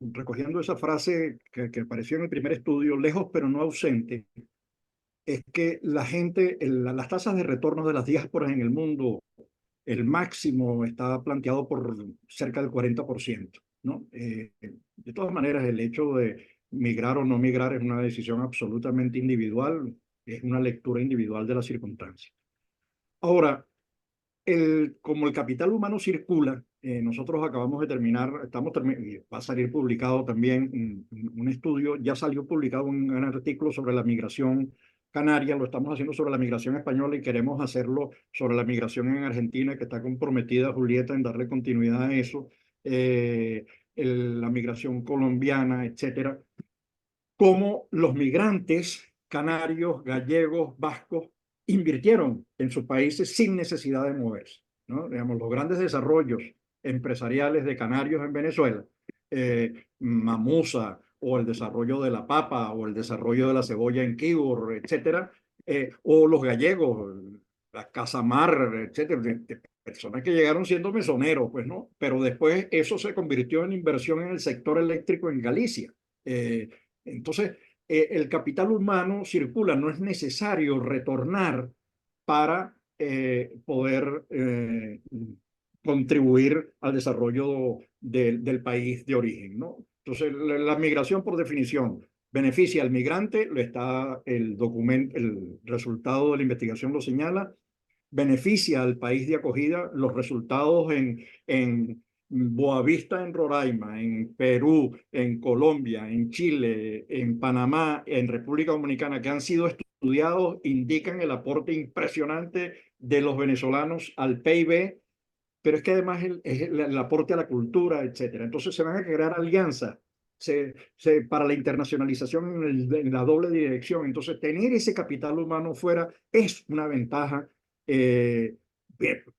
recogiendo esa frase que apareció en el primer estudio, lejos pero no ausente, es que la gente, las tasas de retorno de las diásporas en el mundo, el máximo está planteado por cerca del 40%, ¿no? De todas maneras, el hecho de migrar o no migrar es una decisión absolutamente individual, es una lectura individual de las circunstancias. Ahora, como el capital humano circula, nosotros acabamos de terminar, va a salir publicado también un estudio, ya salió publicado un artículo sobre la migración canaria, lo estamos haciendo sobre la migración española y queremos hacerlo sobre la migración en Argentina, que está comprometida Julieta en darle continuidad a eso, la migración colombiana, etcétera. Cómo los migrantes canarios, gallegos, vascos, invirtieron en sus países sin necesidad de moverse, ¿no? Digamos, los grandes desarrollos empresariales de canarios en Venezuela, Mamusa, o el desarrollo de la papa, o el desarrollo de la cebolla en Quibor, etcétera, o los gallegos, la Casamar, etcétera, de personas que llegaron siendo mesoneros, pues, ¿no? Pero después eso se convirtió en inversión en el sector eléctrico en Galicia. Entonces, el capital humano circula, no es necesario retornar para poder contribuir al desarrollo del país de origen, ¿no? Entonces, la migración, por definición, beneficia al migrante, el documento, el resultado de la investigación lo señala, beneficia al país de acogida, los resultados en Boavista, en Roraima, en Perú, en Colombia, en Chile, en Panamá, en República Dominicana, que han sido estudiados, indican el aporte impresionante de los venezolanos al PIB, pero es que además es el aporte a la cultura, etcétera. Entonces se van a crear alianzas para la internacionalización en la doble dirección. Entonces, tener ese capital humano fuera es una ventaja.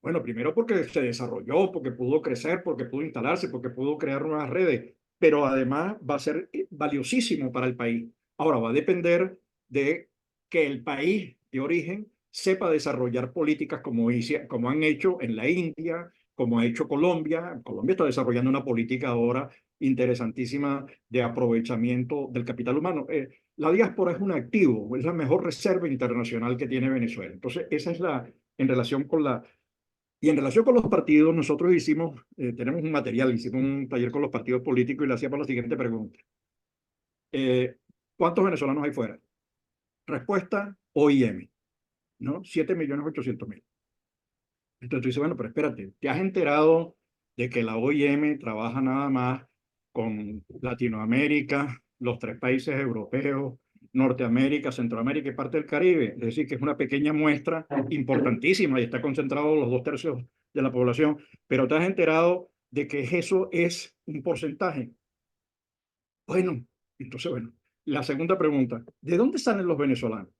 Bueno, primero porque se desarrolló, porque pudo crecer, porque pudo instalarse, porque pudo crear nuevas redes, pero además va a ser valiosísimo para el país. Ahora va a depender de que el país de origen sepa desarrollar políticas como han hecho en la India, como ha hecho Colombia. Colombia está desarrollando una política ahora interesantísima de aprovechamiento del capital humano. La diáspora es un activo, es la mejor reserva internacional que tiene Venezuela. Entonces, esa es en relación con y en relación con los partidos, nosotros tenemos un material, hicimos un taller con los partidos políticos y le hacíamos la siguiente pregunta. ¿Cuántos venezolanos hay fuera? Respuesta, OIM, ¿no? 7.800.000. Entonces tú dices, bueno, pero espérate, ¿te has enterado de que la OIM trabaja nada más con Latinoamérica, los 3 países europeos, Norteamérica, Centroamérica y parte del Caribe. Es decir, que es una pequeña muestra importantísima y está concentrado los 2/3 de la población. Pero te has enterado de que eso es un porcentaje. Bueno, entonces, bueno, la segunda pregunta, ¿de dónde salen los venezolanos?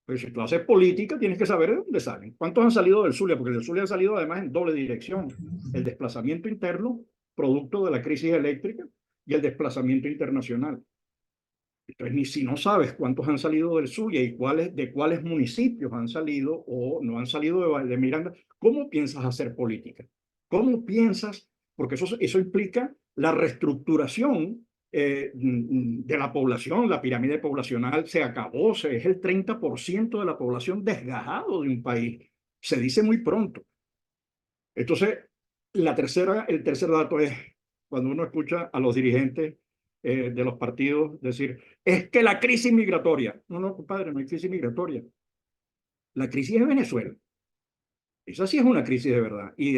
Pues si tú haces política, tienes que saber de dónde salen. ¿Cuántos han salido del Zulia? Porque del Zulia han salido además en doble dirección. El desplazamiento interno, producto de la crisis eléctrica, y el desplazamiento internacional. Entonces, ni si no sabes cuántos han salido del Zulia y de cuáles municipios han salido o no han salido de Miranda, ¿cómo piensas hacer política? ¿Cómo piensas? Porque eso implica la reestructuración de la población. La pirámide poblacional se acabó, es el 30% de la población desgajado de un país. Se dice muy pronto. Entonces, el tercer dato es cuando uno escucha a los dirigentes de los partidos decir, es que la crisis migratoria. No, no, compadre, no hay crisis migratoria. La crisis es Venezuela. Esa sí es una crisis de verdad. Y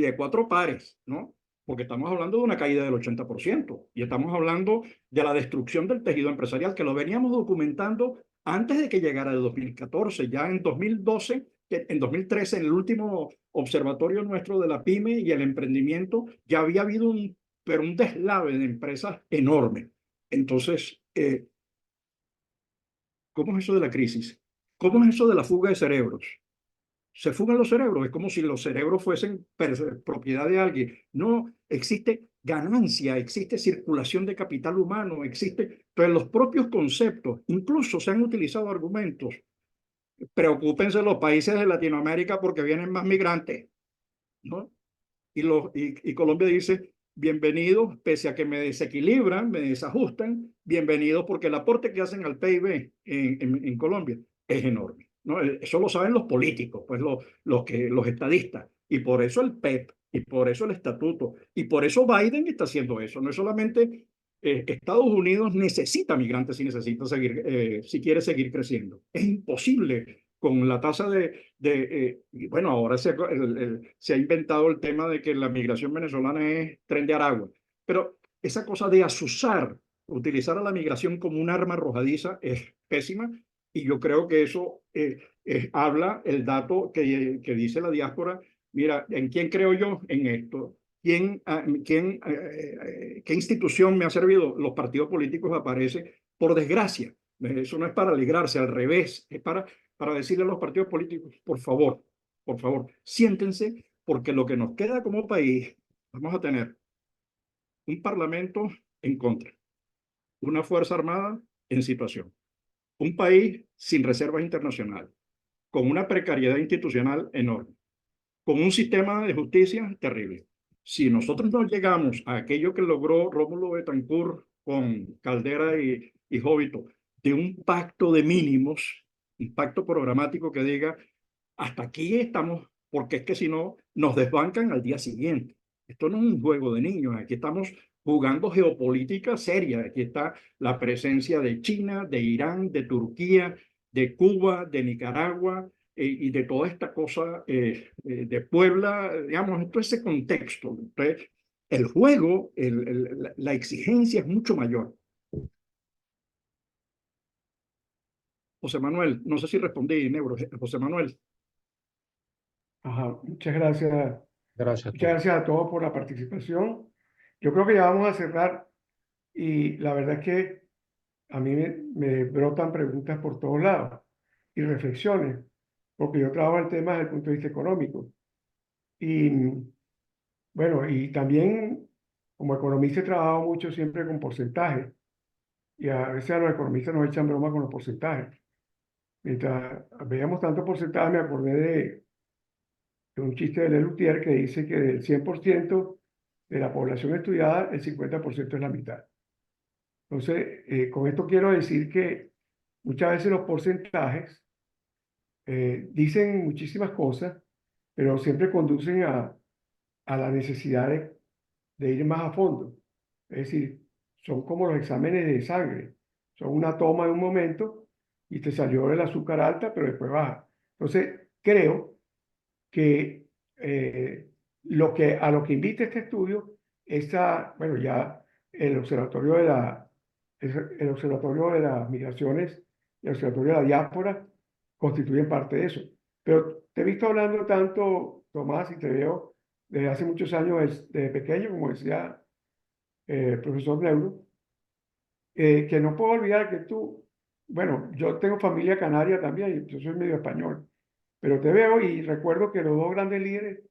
de cuatro pares, ¿no? Porque estamos hablando de una caída del 80% y estamos hablando de la destrucción del tejido empresarial que lo veníamos documentando antes de que llegara el 2014, ya en 2012, en 2013, en el último observatorio nuestro de la PYME y el emprendimiento, ya había habido un deslave de empresas enorme. Entonces, ¿cómo es eso de la crisis? ¿Cómo es eso de la fuga de cerebros? Se fugan los cerebros, es como si los cerebros fuesen propiedad de alguien. No, existe ganancia, existe circulación de capital humano, existe, pero en los propios conceptos, incluso se han utilizado argumentos. Preocúpense los países de Latinoamérica porque vienen más migrantes, ¿no? Y Colombia dice, bienvenidos, pese a que me desequilibran, me desajustan, bienvenidos porque el aporte que hacen al PIB en Colombia es enorme, ¿no? Eso lo saben los políticos, pues los estadistas, y por eso el PEP, y por eso el estatuto, y por eso Biden está haciendo eso. No es solamente Estados Unidos necesita migrantes si quiere seguir creciendo. Es imposible con la tasa bueno, ahora se ha inventado el tema de que la migración venezolana es tren de Aragua, pero esa cosa de asusar, utilizar a la migración como un arma arrojadiza es pésima, y yo creo que eso habla el dato que dice la diáspora. Mira, ¿en quién creo yo? En esto. ¿Qué institución me ha servido? Los partidos políticos aparecen, por desgracia. Eso no es para alegrarse, al revés, es para decirle a los partidos políticos, por favor, siéntense, porque lo que nos queda como país, vamos a tener un parlamento en contra, una fuerza armada en situación, un país sin reservas internacionales, con una precariedad institucional enorme, con un sistema de justicia terrible. Si nosotros no llegamos a aquello que logró Rómulo Betancourt con Caldera y Jovito, de un pacto de mínimos, un pacto programático que diga, hasta aquí estamos, porque es que si no, nos desbancan al día siguiente. Esto no es un juego de niños, aquí estamos jugando geopolítica seria. Aquí está la presencia de China, de Irán, de Turquía, de Cuba, de Nicaragua, y de toda esta cosa de Puebla, digamos, en todo ese contexto. Entonces, el juego, la exigencia es mucho mayor. José Manuel, no sé si respondí, Nebro. José Manuel. Ajá, muchas gracias. Gracias. Muchas gracias a todos por la participación. Yo creo que ya vamos a cerrar y la verdad es que a mí me brotan preguntas por todos lados y reflexiones, porque yo trabajo el tema desde el punto de vista económico. Y bueno, y también como economista he trabajado mucho siempre con porcentajes y a veces a los economistas nos echan broma con los porcentajes. Mientras veíamos tanto porcentaje me acordé de un chiste de Lelutier que dice que del 100% de la población estudiada, el 50% es la mitad. Entonces, con esto quiero decir que muchas veces los porcentajes dicen muchísimas cosas, pero siempre conducen a la necesidad de ir más a fondo. Es decir, son como los exámenes de sangre. Son una toma de un momento y te salió el azúcar alta, pero después baja. Entonces, creo que a lo que invita este estudio, bueno, ya el observatorio el Observatorio de las Migraciones y el Observatorio de la Diáspora constituyen parte de eso. Pero te he visto hablando tanto, Tomás, y te veo desde hace muchos años, desde pequeño, como decía el profesor Neuro, que no puedo olvidar que tú, bueno, yo tengo familia canaria también, y yo soy medio español, pero te veo y recuerdo que los dos grandes líderes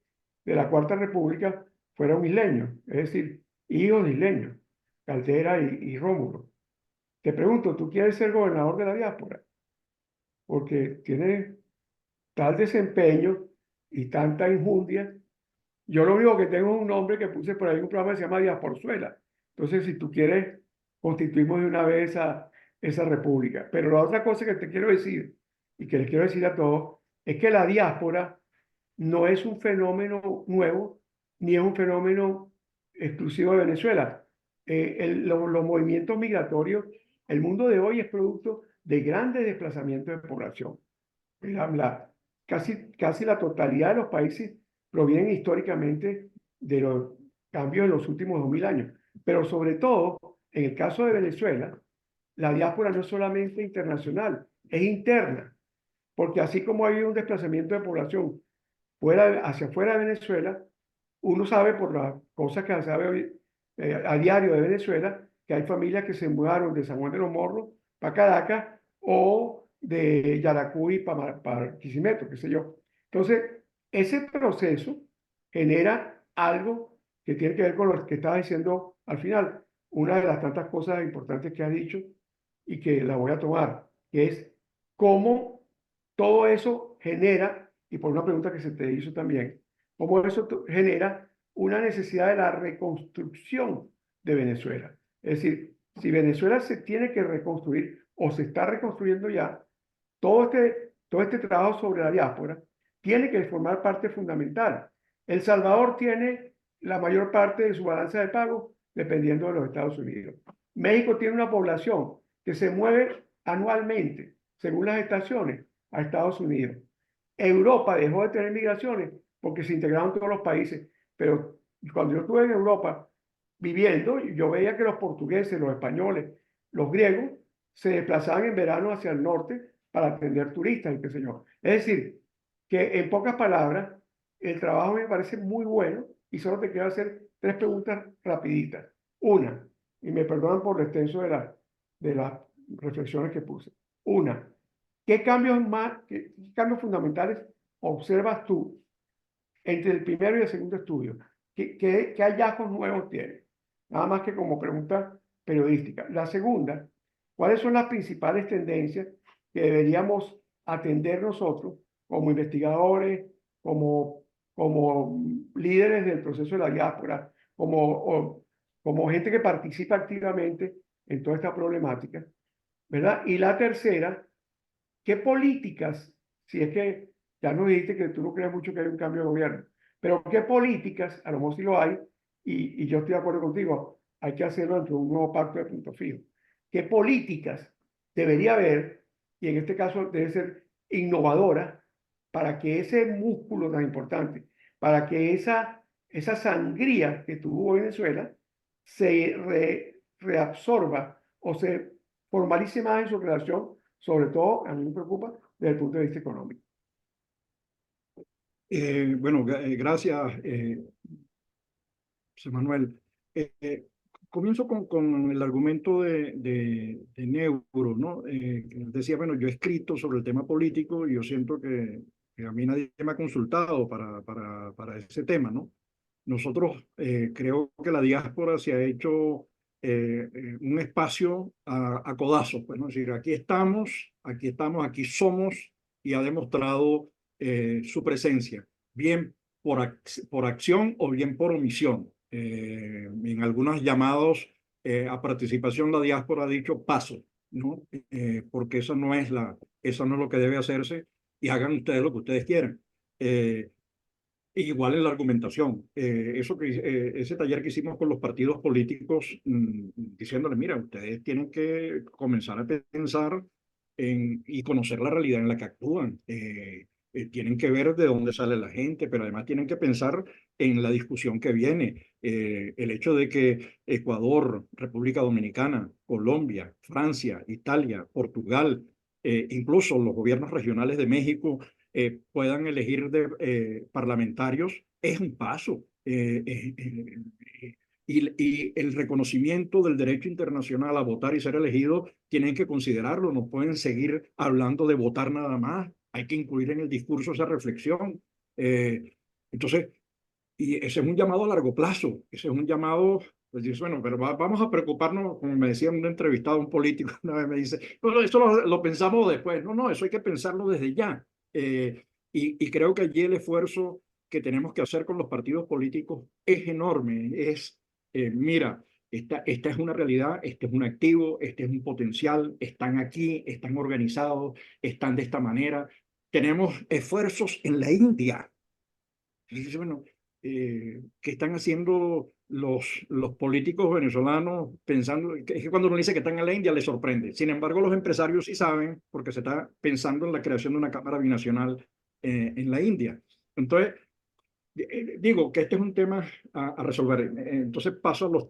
de la Cuarta República fueron isleños, es decir, hijos de isleños, Caldera y Rómulo. Te pregunto, ¿tú quieres ser gobernador de la diáspora? Porque tienes tal desempeño y tanta injundia. Yo lo único que tengo es un nombre que puse por ahí en un programa que se llama Diasporzuela. Entonces, si tú quieres, constituimos de una vez esa república. Pero la otra cosa que te quiero decir, y que les quiero decir a todos, es que la diáspora no es un fenómeno nuevo, ni es un fenómeno exclusivo de Venezuela. Los movimientos migratorios, el mundo de hoy es producto de grandes desplazamientos de población. Casi la totalidad de los países provienen históricamente de los cambios en los últimos 2000 años. Pero sobre todo, en el caso de Venezuela, la diáspora no es solamente internacional, es interna. Porque así como hay un desplazamiento de población hacia afuera de Venezuela, uno sabe por las cosas que sabe hoy, a diario de Venezuela, que hay familias que se mudaron de San Juan de los Morros para Caracas o de Yaracuy para Barquisimeto, qué sé yo. Entonces, ese proceso genera algo que tiene que ver con lo que estaba diciendo al final, una de las tantas cosas importantes que has dicho y que la voy a tomar, que es cómo todo eso genera, y por una pregunta que se te hizo también, cómo eso genera una necesidad de la reconstrucción de Venezuela. Es decir, si Venezuela se tiene que reconstruir o se está reconstruyendo ya, todo este trabajo sobre la diáspora tiene que formar parte fundamental. El Salvador tiene la mayor parte de su balanza de pago dependiendo de los Estados Unidos. México tiene una población que se mueve anualmente, según las estaciones, a Estados Unidos. Europa dejó de tener migraciones porque se integraron todos los países, pero cuando yo estuve en Europa viviendo, yo veía que los portugueses, los españoles, los griegos se desplazaban en verano hacia el norte para atender turistas y qué sé yo. Es decir, que en pocas palabras, el trabajo me parece muy bueno y solo te quiero hacer 3 preguntas rapiditas. Una, y me perdonan por lo extenso de las reflexiones que puse. Una, qué cambios fundamentales observas tú entre el primero y el segundo estudio? ¿Qué hallazgos nuevos tienes? Nada más que como pregunta periodística. La segunda, ¿cuáles son las principales tendencias que deberíamos atender nosotros como investigadores, como líderes del proceso de la diáspora, como gente que participa activamente en toda esta problemática, ¿verdad? Y la tercera, ¿qué políticas, si es que ya nos dijiste que tú no crees mucho que hay un cambio de gobierno, pero qué políticas, a lo mejor sí lo hay, y yo estoy de acuerdo contigo, hay que hacerlo dentro de un nuevo pacto de punto fijo? ¿Qué políticas debería haber, y en este caso debe ser innovadora, para que ese músculo tan importante, para que esa sangría que tuvo Venezuela se reabsorba o se formalice más en su relación, sobre todo, a mí me preocupa, desde el punto de vista económico? Bueno, gracias, José Manuel. Comienzo con el argumento de Neuro, ¿no? Que decía, bueno, yo he escrito sobre el tema político y yo siento que a mí nadie me ha consultado para ese tema, ¿no? Nosotros creo que la diáspora se ha hecho un espacio a codazos, pues, ¿no? Es decir, aquí somos, y ha demostrado su presencia, bien por acción o bien por omisión. En algunos llamados a participación, la diáspora ha dicho paso, ¿no? Porque eso no es lo que debe hacerse, y hagan ustedes lo que ustedes quieran. Igual en la argumentación. Ese taller que hicimos con los partidos políticos, diciéndole, mira, ustedes tienen que comenzar a pensar y conocer la realidad en la que actúan. Tienen que ver de dónde sale la gente, pero además tienen que pensar en la discusión que viene. El hecho de que Ecuador, República Dominicana, Colombia, Francia, Italia, Portugal, incluso los gobiernos regionales de México puedan elegir parlamentarios, es un paso. Y el reconocimiento del derecho internacional a votar y ser elegido, tienen que considerarlo, no pueden seguir hablando de votar nada más, hay que incluir en el discurso esa reflexión. Entonces, y ese es un llamado a largo plazo, ese es un llamado, pues dices, bueno, pero vamos a preocuparnos, como me decía un entrevistado, un político, una vez me dice, bueno, eso lo pensamos después. No, no, eso hay que pensarlo desde ya. Y creo que allí el esfuerzo que tenemos que hacer con los partidos políticos es enorme, mira, esta es una realidad, este es un activo, este es un potencial, están aquí, están organizados, están de esta manera. Tenemos esfuerzos en la India. Y dice, bueno, ¿qué están haciendo los políticos venezolanos pensando? Es que cuando uno dice que están en la India, les sorprende. Sin embargo, los empresarios sí saben, porque se está pensando en la creación de una cámara binacional en la India. Entonces, digo que este es un tema a resolver. Entonces paso a los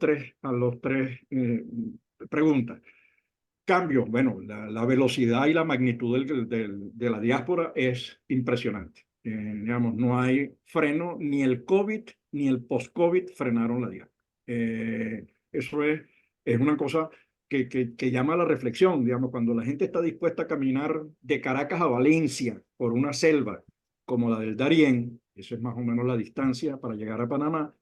tres preguntas. Cambio, bueno, la velocidad y la magnitud de la diáspora es impresionante. Digamos, no hay freno, ni el COVID ni el post-COVID frenaron la diáspora. Eso es una cosa que llama a la reflexión, digamos, cuando la gente está dispuesta a caminar de Caracas a Valencia por una selva como la del Darién, eso es más o menos la distancia para llegar a Panamá,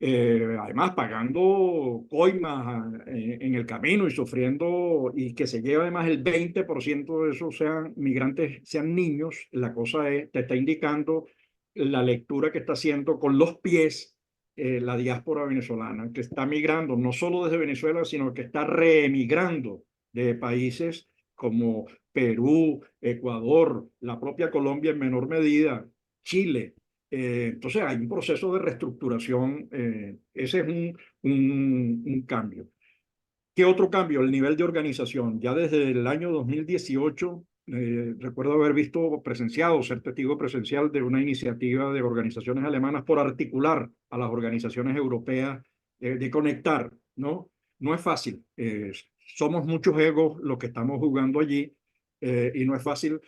además pagando coimas en el camino y sufriendo, y que se lleva además el 20% de esos sean migrantes, sean niños, la cosa te está indicando la lectura que está haciendo con los pies la diáspora venezolana, que está migrando no solo desde Venezuela, sino que está reemigrando de países como Perú, Ecuador, la propia Colombia en menor medida, Chile. Entonces hay un proceso de reestructuración, ese es un cambio. ¿Qué otro cambio? El nivel de organización. Ya desde el año 2018, recuerdo haber visto presenciado, ser testigo presencial de una iniciativa de organizaciones alemanas por articular a las organizaciones europeas, de conectar, ¿no? No es fácil. Somos muchos egos los que estamos jugando allí, y no es fácil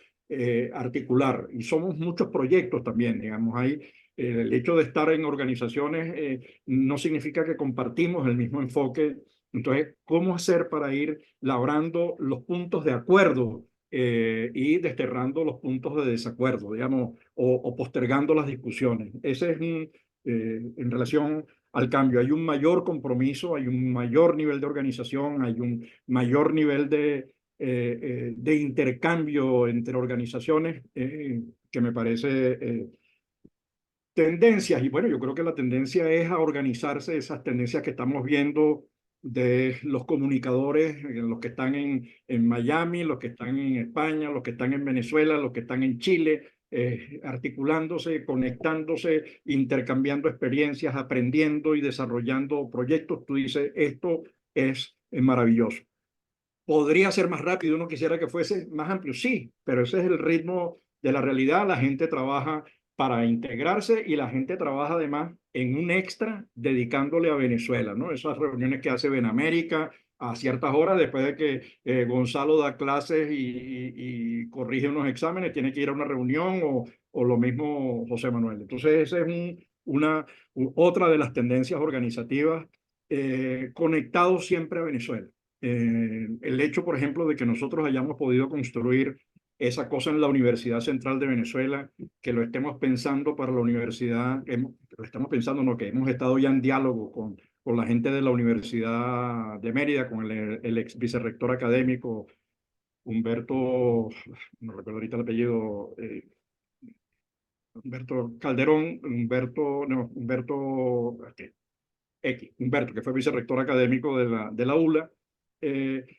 articular. Y somos muchos proyectos también, digamos, hay el hecho de estar en organizaciones no significa que compartimos el mismo enfoque. Entonces, ¿cómo hacer para ir labrando los puntos de acuerdo y desterrando los puntos de desacuerdo, digamos, o postergando las discusiones? Ese es en relación al cambio. Hay un mayor compromiso, hay un mayor nivel de organización, hay un mayor nivel de intercambio entre organizaciones que me parece tendencias. Y bueno, yo creo que la tendencia es a organizarse, esas tendencias que estamos viendo de los comunicadores, los que están en Miami, los que están en España, los que están en Venezuela, los que están en Chile, articulándose, conectándose, intercambiando experiencias, aprendiendo y desarrollando proyectos. Tú dices, esto es maravilloso. ¿Podría ser más rápido? Uno quisiera que fuese más amplio, sí, pero ese es el ritmo de la realidad. La gente trabaja para integrarse y la gente trabaja además en un extra dedicándole a Venezuela, ¿no? Esas reuniones que hace Benamérica a ciertas horas, después de que Gonzalo da clases y corrige unos exámenes, tiene que ir a una reunión, o lo mismo José Manuel. Entonces, esa es otra de las tendencias organizativas, conectados siempre a Venezuela. El hecho, por ejemplo, de que nosotros hayamos podido construir esa cosa en la Universidad Central de Venezuela, que lo estemos pensando para la universidad, lo estamos pensando, no, que hemos estado ya en diálogo con la gente de la Universidad de Mérida, con el ex vicerrector académico Humberto, no recuerdo ahorita el apellido, Humberto Calderón, Humberto que fue vicerrector académico de la ULA.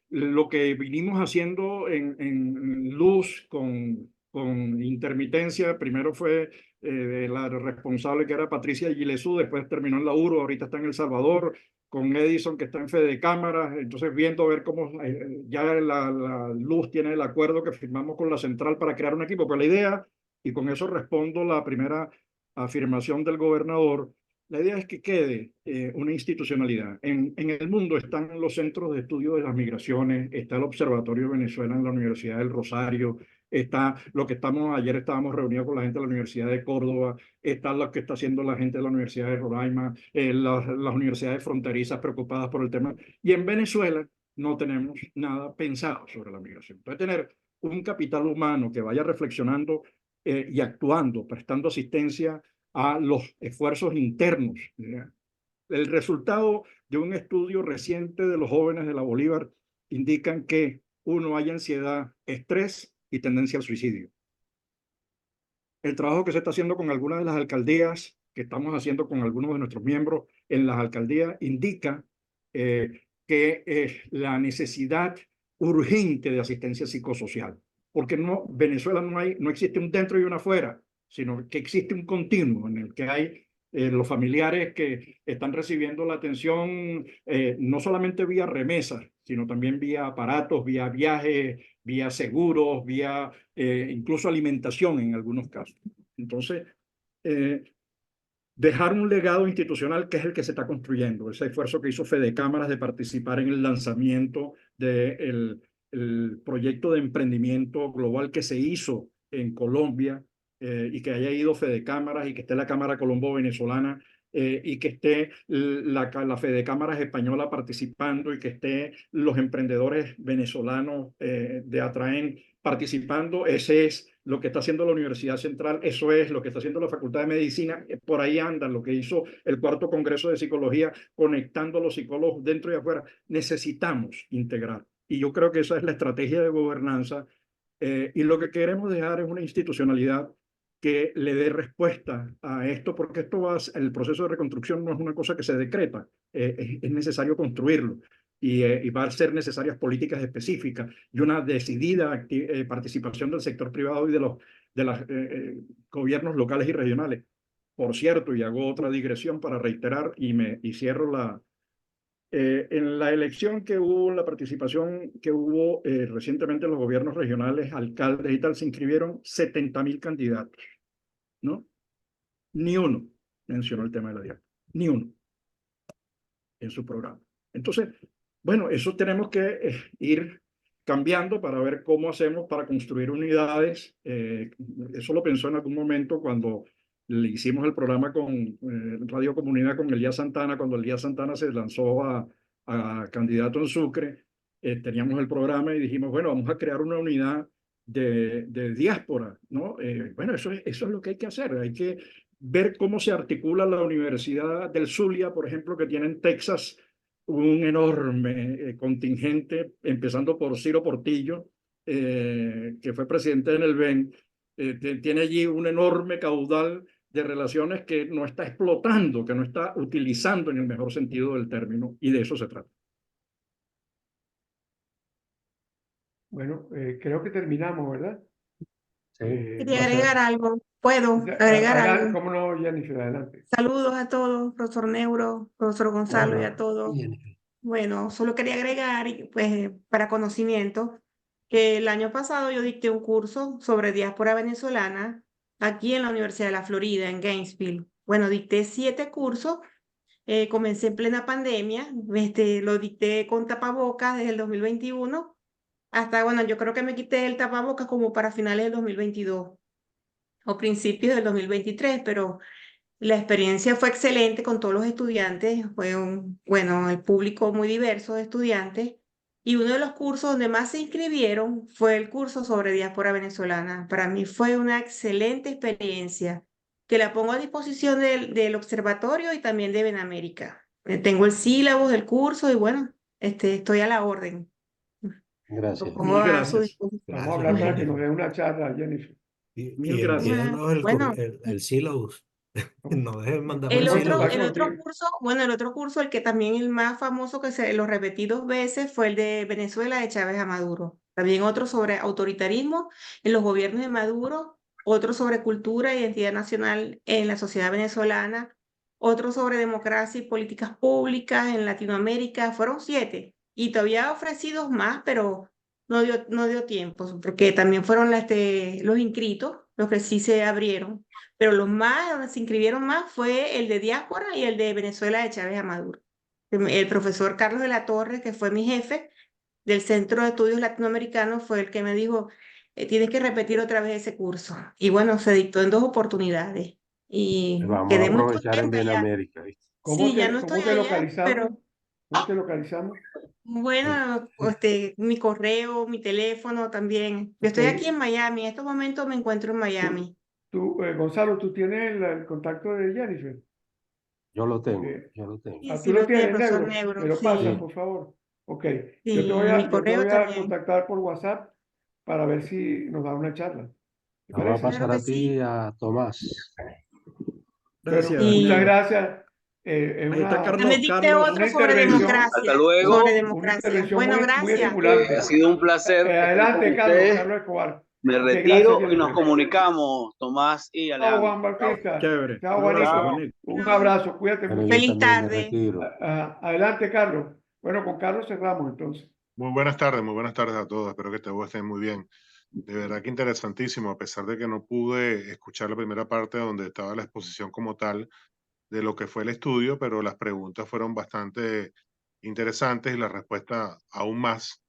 Lo que vinimos haciendo en luz con intermitencia, primero fue la responsable, que era Patricia Gilesú, después terminó en la URO, ahorita está en El Salvador, con Edison, que está en Fede Cámaras. Entonces viendo a ver cómo ya la luz tiene el acuerdo que firmamos con la central para crear un equipo. Pero la idea, y con eso respondo a afirmación del gobernador, la idea es que quede una institucionalidad. En el mundo están los centros de estudio de las migraciones, está el Observatorio de Venezuela en la Universidad del Rosario, está lo que ayer estábamos reunidos con la gente de la Universidad de Córdoba, está lo que está haciendo la gente de la Universidad de Roraima, las universidades fronterizas preocupadas por el tema. Y en Venezuela no tenemos nada pensado sobre la migración. Entonces, tener un capital humano que vaya reflexionando y actuando, prestando asistencia a los esfuerzos internos. El resultado de un estudio reciente de los jóvenes de la Bolívar indican que hay ansiedad, estrés y tendencia al suicidio. El trabajo que se está haciendo con algunas de las alcaldías, que estamos haciendo con algunos de nuestros miembros en las alcaldías, indica que la necesidad urgente de asistencia psicosocial, porque Venezuela no existe un dentro y un afuera, sino que existe un continuo en el que hay los familiares que están recibiendo la atención no solamente vía remesas, sino también vía aparatos, vía viajes, vía seguros, vía incluso alimentación en algunos casos. Entonces, dejar un legado institucional que es el que se está construyendo, ese esfuerzo que hizo Fede Cámaras de participar en el lanzamiento del proyecto de emprendimiento global que se hizo en Colombia, y que haya ido Fede Cámaras y que esté la Cámara Colombo-Venezolana y que esté la Fede Cámaras española participando y que esté los emprendedores venezolanos de Atraen participando. Ese es lo que está haciendo la Universidad Central, eso es lo que está haciendo la Facultad de Medicina, por ahí andan lo que hizo el cuarto Congreso de Psicología, conectando a los psicólogos dentro y afuera. Necesitamos integrar. Y yo creo que esa es la estrategia de gobernanza, y lo que queremos dejar es una institucionalidad que le dé respuesta a esto, porque el proceso de reconstrucción no es una cosa que se decreta, es necesario construirlo. Y va a ser necesarias políticas específicas y una decidida participación del sector privado y de los gobiernos locales y regionales. Por cierto, y hago otra digresión para reiterar y cierro en la elección que hubo, la participación que hubo recientemente en los gobiernos regionales, alcaldes y tal, se inscribieron 70.000 candidatos, ¿no? Ni uno mencionó el tema de la diáspora, ni uno en su programa. Entonces, bueno, eso tenemos que ir cambiando para ver cómo hacemos para construir unidades. Eso lo pensó en algún momento cuando le hicimos el programa con Radio Comunidad con Elías Santana, cuando Elías Santana se lanzó a candidato en Sucre. Teníamos el programa y dijimos, bueno, vamos a crear una unidad de diáspora, ¿no? Bueno, eso es lo que hay que hacer. Hay que ver cómo se articula la Universidad del Zulia, por ejemplo, que tiene en Texas un enorme contingente, empezando por Ciro Portillo, que fue presidente en el BEN, tiene allí un enorme caudal de relaciones que no está explotando, que no está utilizando en el mejor sentido del término, y de eso se trata. Bueno, creo que terminamos, ¿verdad? Sí. Quería agregar algo. ¿Puedo agregar algo? ¿Cómo no, Jennifer? Adelante. Saludos a todos, profesor Neuro, profesor Gonzalo y a todos. Jennifer. Bueno, solo quería agregar, pues, para conocimiento, que el año pasado yo dicté un curso sobre diáspora venezolana aquí en la Universidad de la Florida, en Gainesville. Bueno, dicté 7 cursos, comencé en plena pandemia, lo dicté con tapabocas desde el 2021 hasta, bueno, yo creo que me quité el tapabocas como para finales del 2022 o principios del 2023, pero la experiencia fue excelente con todos los estudiantes, fue bueno, el público muy diverso de estudiantes, y uno de los cursos donde más se inscribieron fue el curso sobre diáspora venezolana. Para mí fue una excelente experiencia, que la pongo a disposición del observatorio y también de Benamérica. Tengo el sílabus del curso y bueno, estoy a la orden. Gracias. Lo pongo a su Gracias. disposición. Vamos a Gracias, hablar para que Jennifer. nos dé una charla, Jennifer. Mil gracias. Envíanos Bueno, el sílabus. No dejes mandarme el el Podemos otro, contar sílabus. el otro contigo. curso, bueno, el otro curso, el que también el más famoso que lo repetí 2 veces fue el de Venezuela de Chávez a Maduro. También otro sobre autoritarismo en los gobiernos de Maduro, otro sobre cultura e identidad nacional en la sociedad venezolana, otro sobre democracia y políticas públicas en Latinoamérica. Fueron 7 y todavía ofrecí 2 más, pero no dio tiempo, porque también fueron los inscritos, los que sí se abrieron. pero los más, donde se inscribieron más fue el de diáspora y el de Venezuela de Chávez a Maduro. El profesor Carlos de la Torre, que fue mi jefe del Centro de Estudios Latinoamericanos, fue el que me dijo, tienes que repetir otra vez ese curso. Y bueno, se dictó en 2 oportunidades y Vamos a quedé muy aprovechar en contenta Bien ya. América, ¿viste? Sí, ya no estoy ¿Cómo te allá, pero localizamos? ¿Cómo te localizamos? bueno, mi correo, mi teléfono también. Yo Ok. estoy aquí en Miami, en estos momentos me encuentro en Miami. Gonzalo, ¿tú tienes el contacto de Jennifer? Yo lo tengo, Porque- yo lo tengo. Sí, ¿tú sí, lo lo tiene el tienes, profesor Negro? Negro, ¿Me lo pasas, Sí. por favor? Ok. sí, mi Yo te correo voy a también. contactar por WhatsApp para ver si nos da una charla. ¿Te La voy a parece? pasar Claro que a ti sí. y a Tomás. Bueno, Gracias, Y muchas Negro. gracias. Es Ahí está también dicté Carlos. otro una sobre intervención, Hasta democracia, luego. sobre una democracia. intervención Bueno, muy gracias. estimulante. Ha sido un placer estar con Adelante, ustedes. Carlos Escobar. Me Ok, gracias, retiro y nos Jennifer. comunicamos, Tomás y Chao, Alejandro. Juan Bautista. Chévere. Chao, Un abrazo, Juanito. Juanito. Un abrazo, cuídate Bueno, mucho. yo Feliz también me tarde. retiro. Adelante, Carlos. Bueno, con Carlos cerramos entonces. Muy buenas tardes a todos. Espero que todos estén muy bien. De verdad que interesantísimo, a pesar de que no pude escuchar la primera parte donde estaba la exposición como tal de lo que fue el estudio, pero las preguntas fueron bastante interesantes y la respuesta aún más.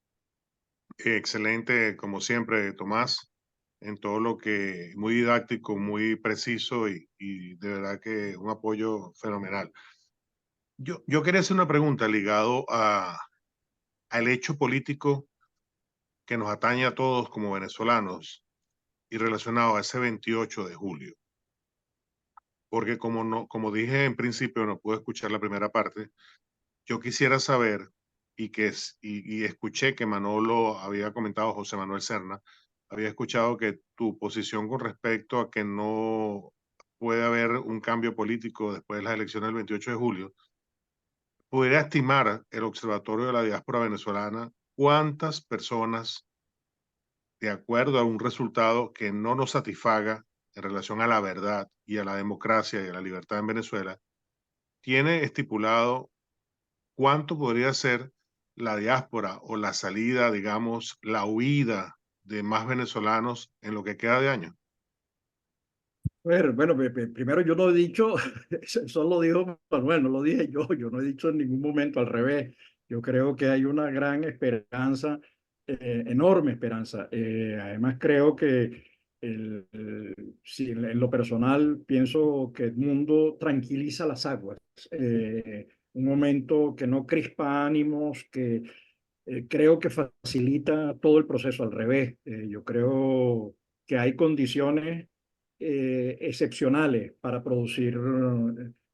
Excelente, como siempre, Tomás, en todo lo que muy didáctico, muy preciso y de verdad que un apoyo fenomenal. Yo quería hacer una pregunta ligado al hecho político que nos atañe a todos como venezolanos y relacionado a ese 28 de julio. Porque como dije en principio, no pude escuchar la primera parte, yo quisiera saber y escuché que Manolo había comentado, José Manuel Serna, había escuchado que tu posición con respecto a que no puede haber un cambio político después de las elecciones del 28 de julio, ¿podría estimar el Observatorio de la Diáspora Venezolana cuántas personas, de acuerdo a un resultado que no nos satisfaga en relación a la verdad y a la democracia y a la libertad en Venezuela, tiene estipulado cuánto podría ser la diáspora o la salida, digamos, la huida de más venezolanos en lo que queda de año? Bueno, primero yo no he dicho, eso lo dijo Manuel, no lo dije yo no he dicho en ningún momento, al revés. Yo creo que hay una gran esperanza, enorme esperanza. Además creo que sí, en lo personal pienso que el mundo tranquiliza las aguas. Un momento que no crispa ánimos, que creo que facilita todo el proceso al revés. Yo creo que hay condiciones excepcionales para producir,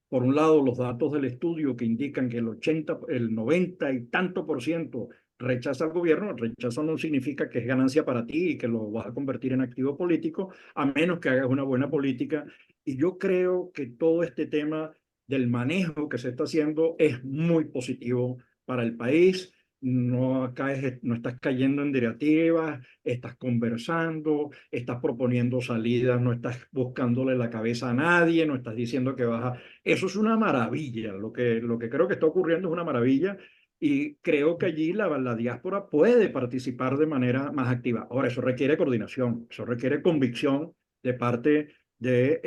por un lado, los datos del estudio que indican que el 90 y tanto por ciento rechaza al gobierno. El rechazo no significa que es ganancia para ti y que lo vas a convertir en activo político, a menos que hagas una buena política. Y yo creo que todo este tema del manejo que se está haciendo es muy positivo para el país. No estás cayendo en directivas, estás conversando, estás proponiendo salidas, no estás buscándole la cabeza a nadie, no estás diciendo que vas a... Eso es una maravilla, lo que creo que está ocurriendo es una maravilla y creo que allí la diáspora puede participar de manera más activa. Ahora, eso requiere coordinación, eso requiere convicción de parte de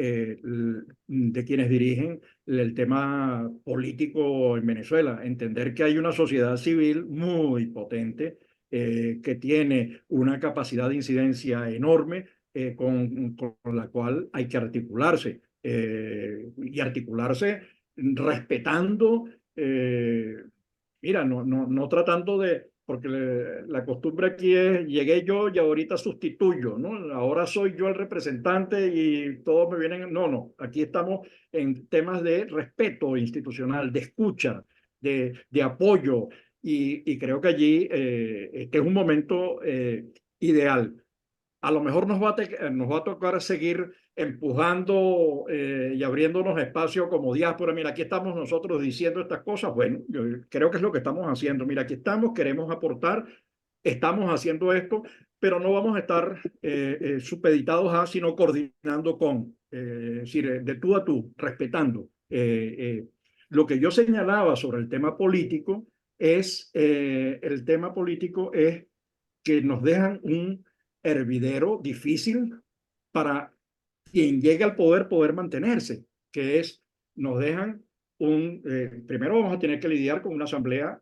quienes dirigen el tema político en Venezuela, entender que hay una sociedad civil muy potente, que tiene una capacidad de incidencia enorme, con la cual hay que articularse, y articularse respetando, mira, no tratando de, porque la costumbre aquí es, llegué yo y ahorita sustituyo, ¿no? Ahora soy yo el representante y todos me vienen, no, aquí estamos en temas de respeto institucional, de escucha, de apoyo, y creo que allí este es un momento ideal. A lo mejor nos va a tocar seguir empujando y abriéndonos espacio como diáspora. Mira, aquí estamos nosotros diciendo estas cosas. Bueno, yo creo que es lo que estamos haciendo. Mira, aquí estamos, queremos aportar, estamos haciendo esto, pero no vamos a estar supeditados a, sino coordinando con, es decir, de tú a tú, respetando. Lo que yo señalaba sobre el tema político es que nos dejan un hervidero difícil para quien llegue al poder mantenerse, que es, nos dejan primero vamos a tener que lidiar con una asamblea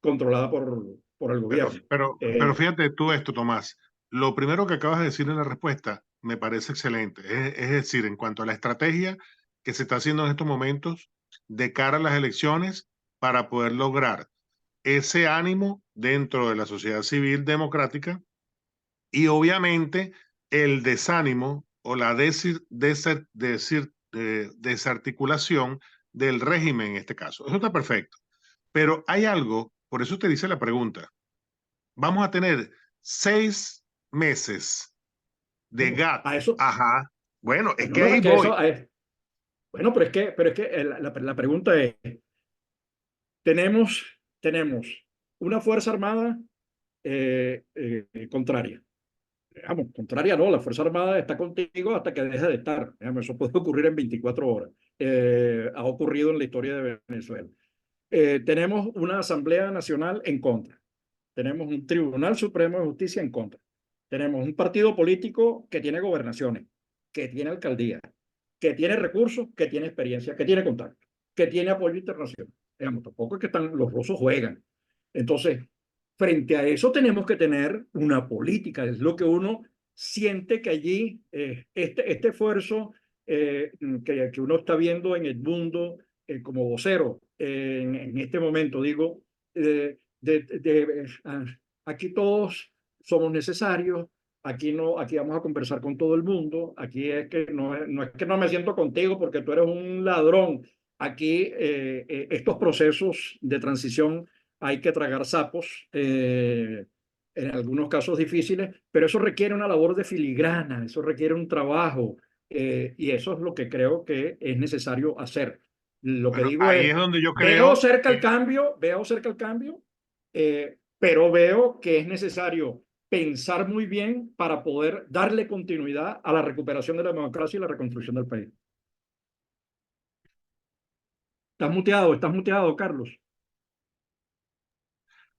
controlada por el gobierno. Pero fíjate tú esto, Tomás. Lo primero que acabas de decir en la respuesta me parece excelente. Es decir, en cuanto a la estrategia que se está haciendo en estos momentos de cara a las elecciones para poder lograr ese ánimo dentro de la sociedad civil democrática y obviamente el desánimo o la desarticulación del régimen en este caso. Eso está perfecto. Pero hay algo, por eso te hice la pregunta. Vamos a tener 6 meses de gap. A eso, Ajá. Bueno, es no, que no, ahí es que voy. bueno, pero es que la pregunta es, tenemos una Fuerza Armada contraria. Digamos, contraria no, la Fuerza Armada está contigo hasta que deje de estar. Digamos, eso puede ocurrir en 24 horas. Ha ocurrido en la historia de Venezuela. Tenemos una Asamblea Nacional en contra. Tenemos un Tribunal Supremo de Justicia en contra. Tenemos un partido político que tiene gobernaciones, que tiene alcaldía, que tiene recursos, que tiene experiencia, que tiene contacto, que tiene apoyo internacional. Digamos, tampoco es que los rusos juegan. Entonces, frente a eso tenemos que tener una política. Es lo que uno siente que allí, este esfuerzo que uno está viendo en el mundo como vocero en este momento, digo, aquí todos somos necesarios, aquí vamos a conversar con todo el mundo, aquí es que no es que no me siento contigo porque tú eres un ladrón, aquí estos procesos de transición hay que tragar sapos, en algunos casos difíciles, pero eso requiere una labor de filigrana, eso requiere un trabajo, y eso es lo que creo que es necesario hacer. Lo que Bueno, digo ahí es, es donde yo veo creo cerca el que cambio, pero veo que es necesario pensar muy bien para poder darle continuidad a la recuperación de la democracia y la reconstrucción del país. Estás muteado, Carlos.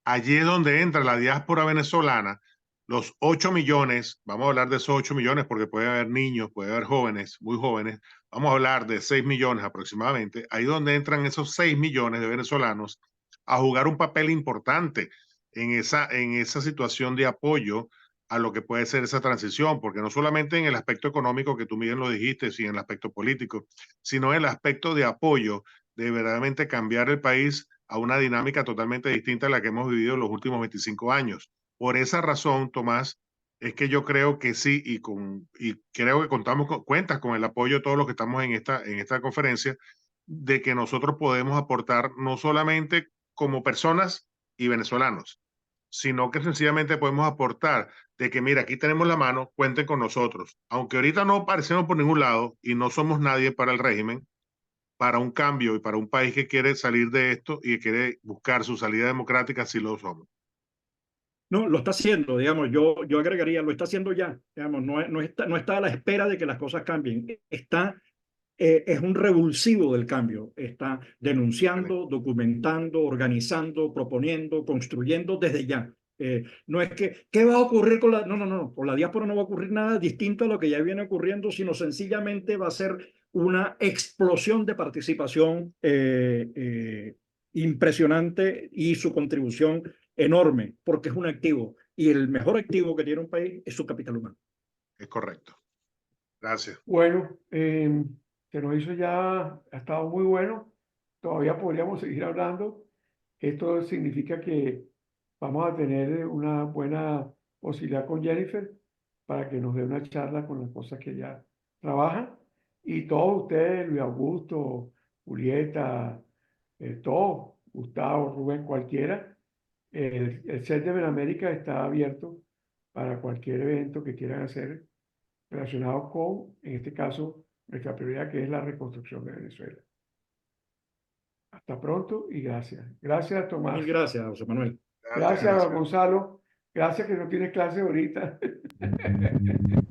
allí es donde entra la diáspora venezolana, los 8 millones, vamos a hablar de esos 8 millones porque puede haber niños, puede haber jóvenes, muy jóvenes, vamos a hablar de 6 millones aproximadamente, ahí donde entran esos 6 millones de venezolanos a jugar un papel importante en esa situación de apoyo a lo que puede ser esa transición, porque no solamente en el aspecto económico que tú, Miguel, lo dijiste, sino en el aspecto político, sino en el aspecto de apoyo de verdaderamente cambiar el país a una dinámica totalmente distinta a la que hemos vivido en los últimos 25 años. Por esa razón, Tomás, es que yo creo que sí, y creo que cuentas con el apoyo de todos los que estamos en esta conferencia, de que nosotros podemos aportar no solamente como personas y venezolanos, sino que sencillamente podemos aportar de que, mira, aquí tenemos la mano, cuenten con nosotros. Aunque ahorita no aparecemos por ningún lado y no somos nadie para el régimen, para un cambio y para un país que quiere salir de esto y que quiere buscar su salida democrática, sí lo somos. No, lo está haciendo, digamos, yo agregaría, lo está haciendo ya, digamos, no está a la espera de que las cosas cambien, es un revulsivo del cambio, está denunciando, documentando, organizando, proponiendo, construyendo desde ya. No es que, ¿qué va a ocurrir con la...? No, con la diáspora no va a ocurrir nada distinto a lo que ya viene ocurriendo, sino sencillamente va a ser una explosión de participación impresionante y su contribución enorme, porque es un activo, y el mejor activo que tiene un país es su capital humano. Es correcto. Gracias. Bueno, se nos hizo ya, ha estado muy bueno. Todavía podríamos seguir hablando. Esto significa que vamos a tener una buena posibilidad con Jennifer para que nos dé una charla con las cosas que ella trabaja. Y todos ustedes, Luis Augusto, Julieta, todos, Gustavo, Rubén, cualquiera, el set de Benamérica está abierto para cualquier evento que quieran hacer relacionado con, en este caso, nuestra prioridad que es la reconstrucción de Venezuela. Hasta pronto y gracias. Gracias, Tomás. Mil gracias, José Manuel. Gracias, Gonzalo. Gracias que no tienes clase ahorita.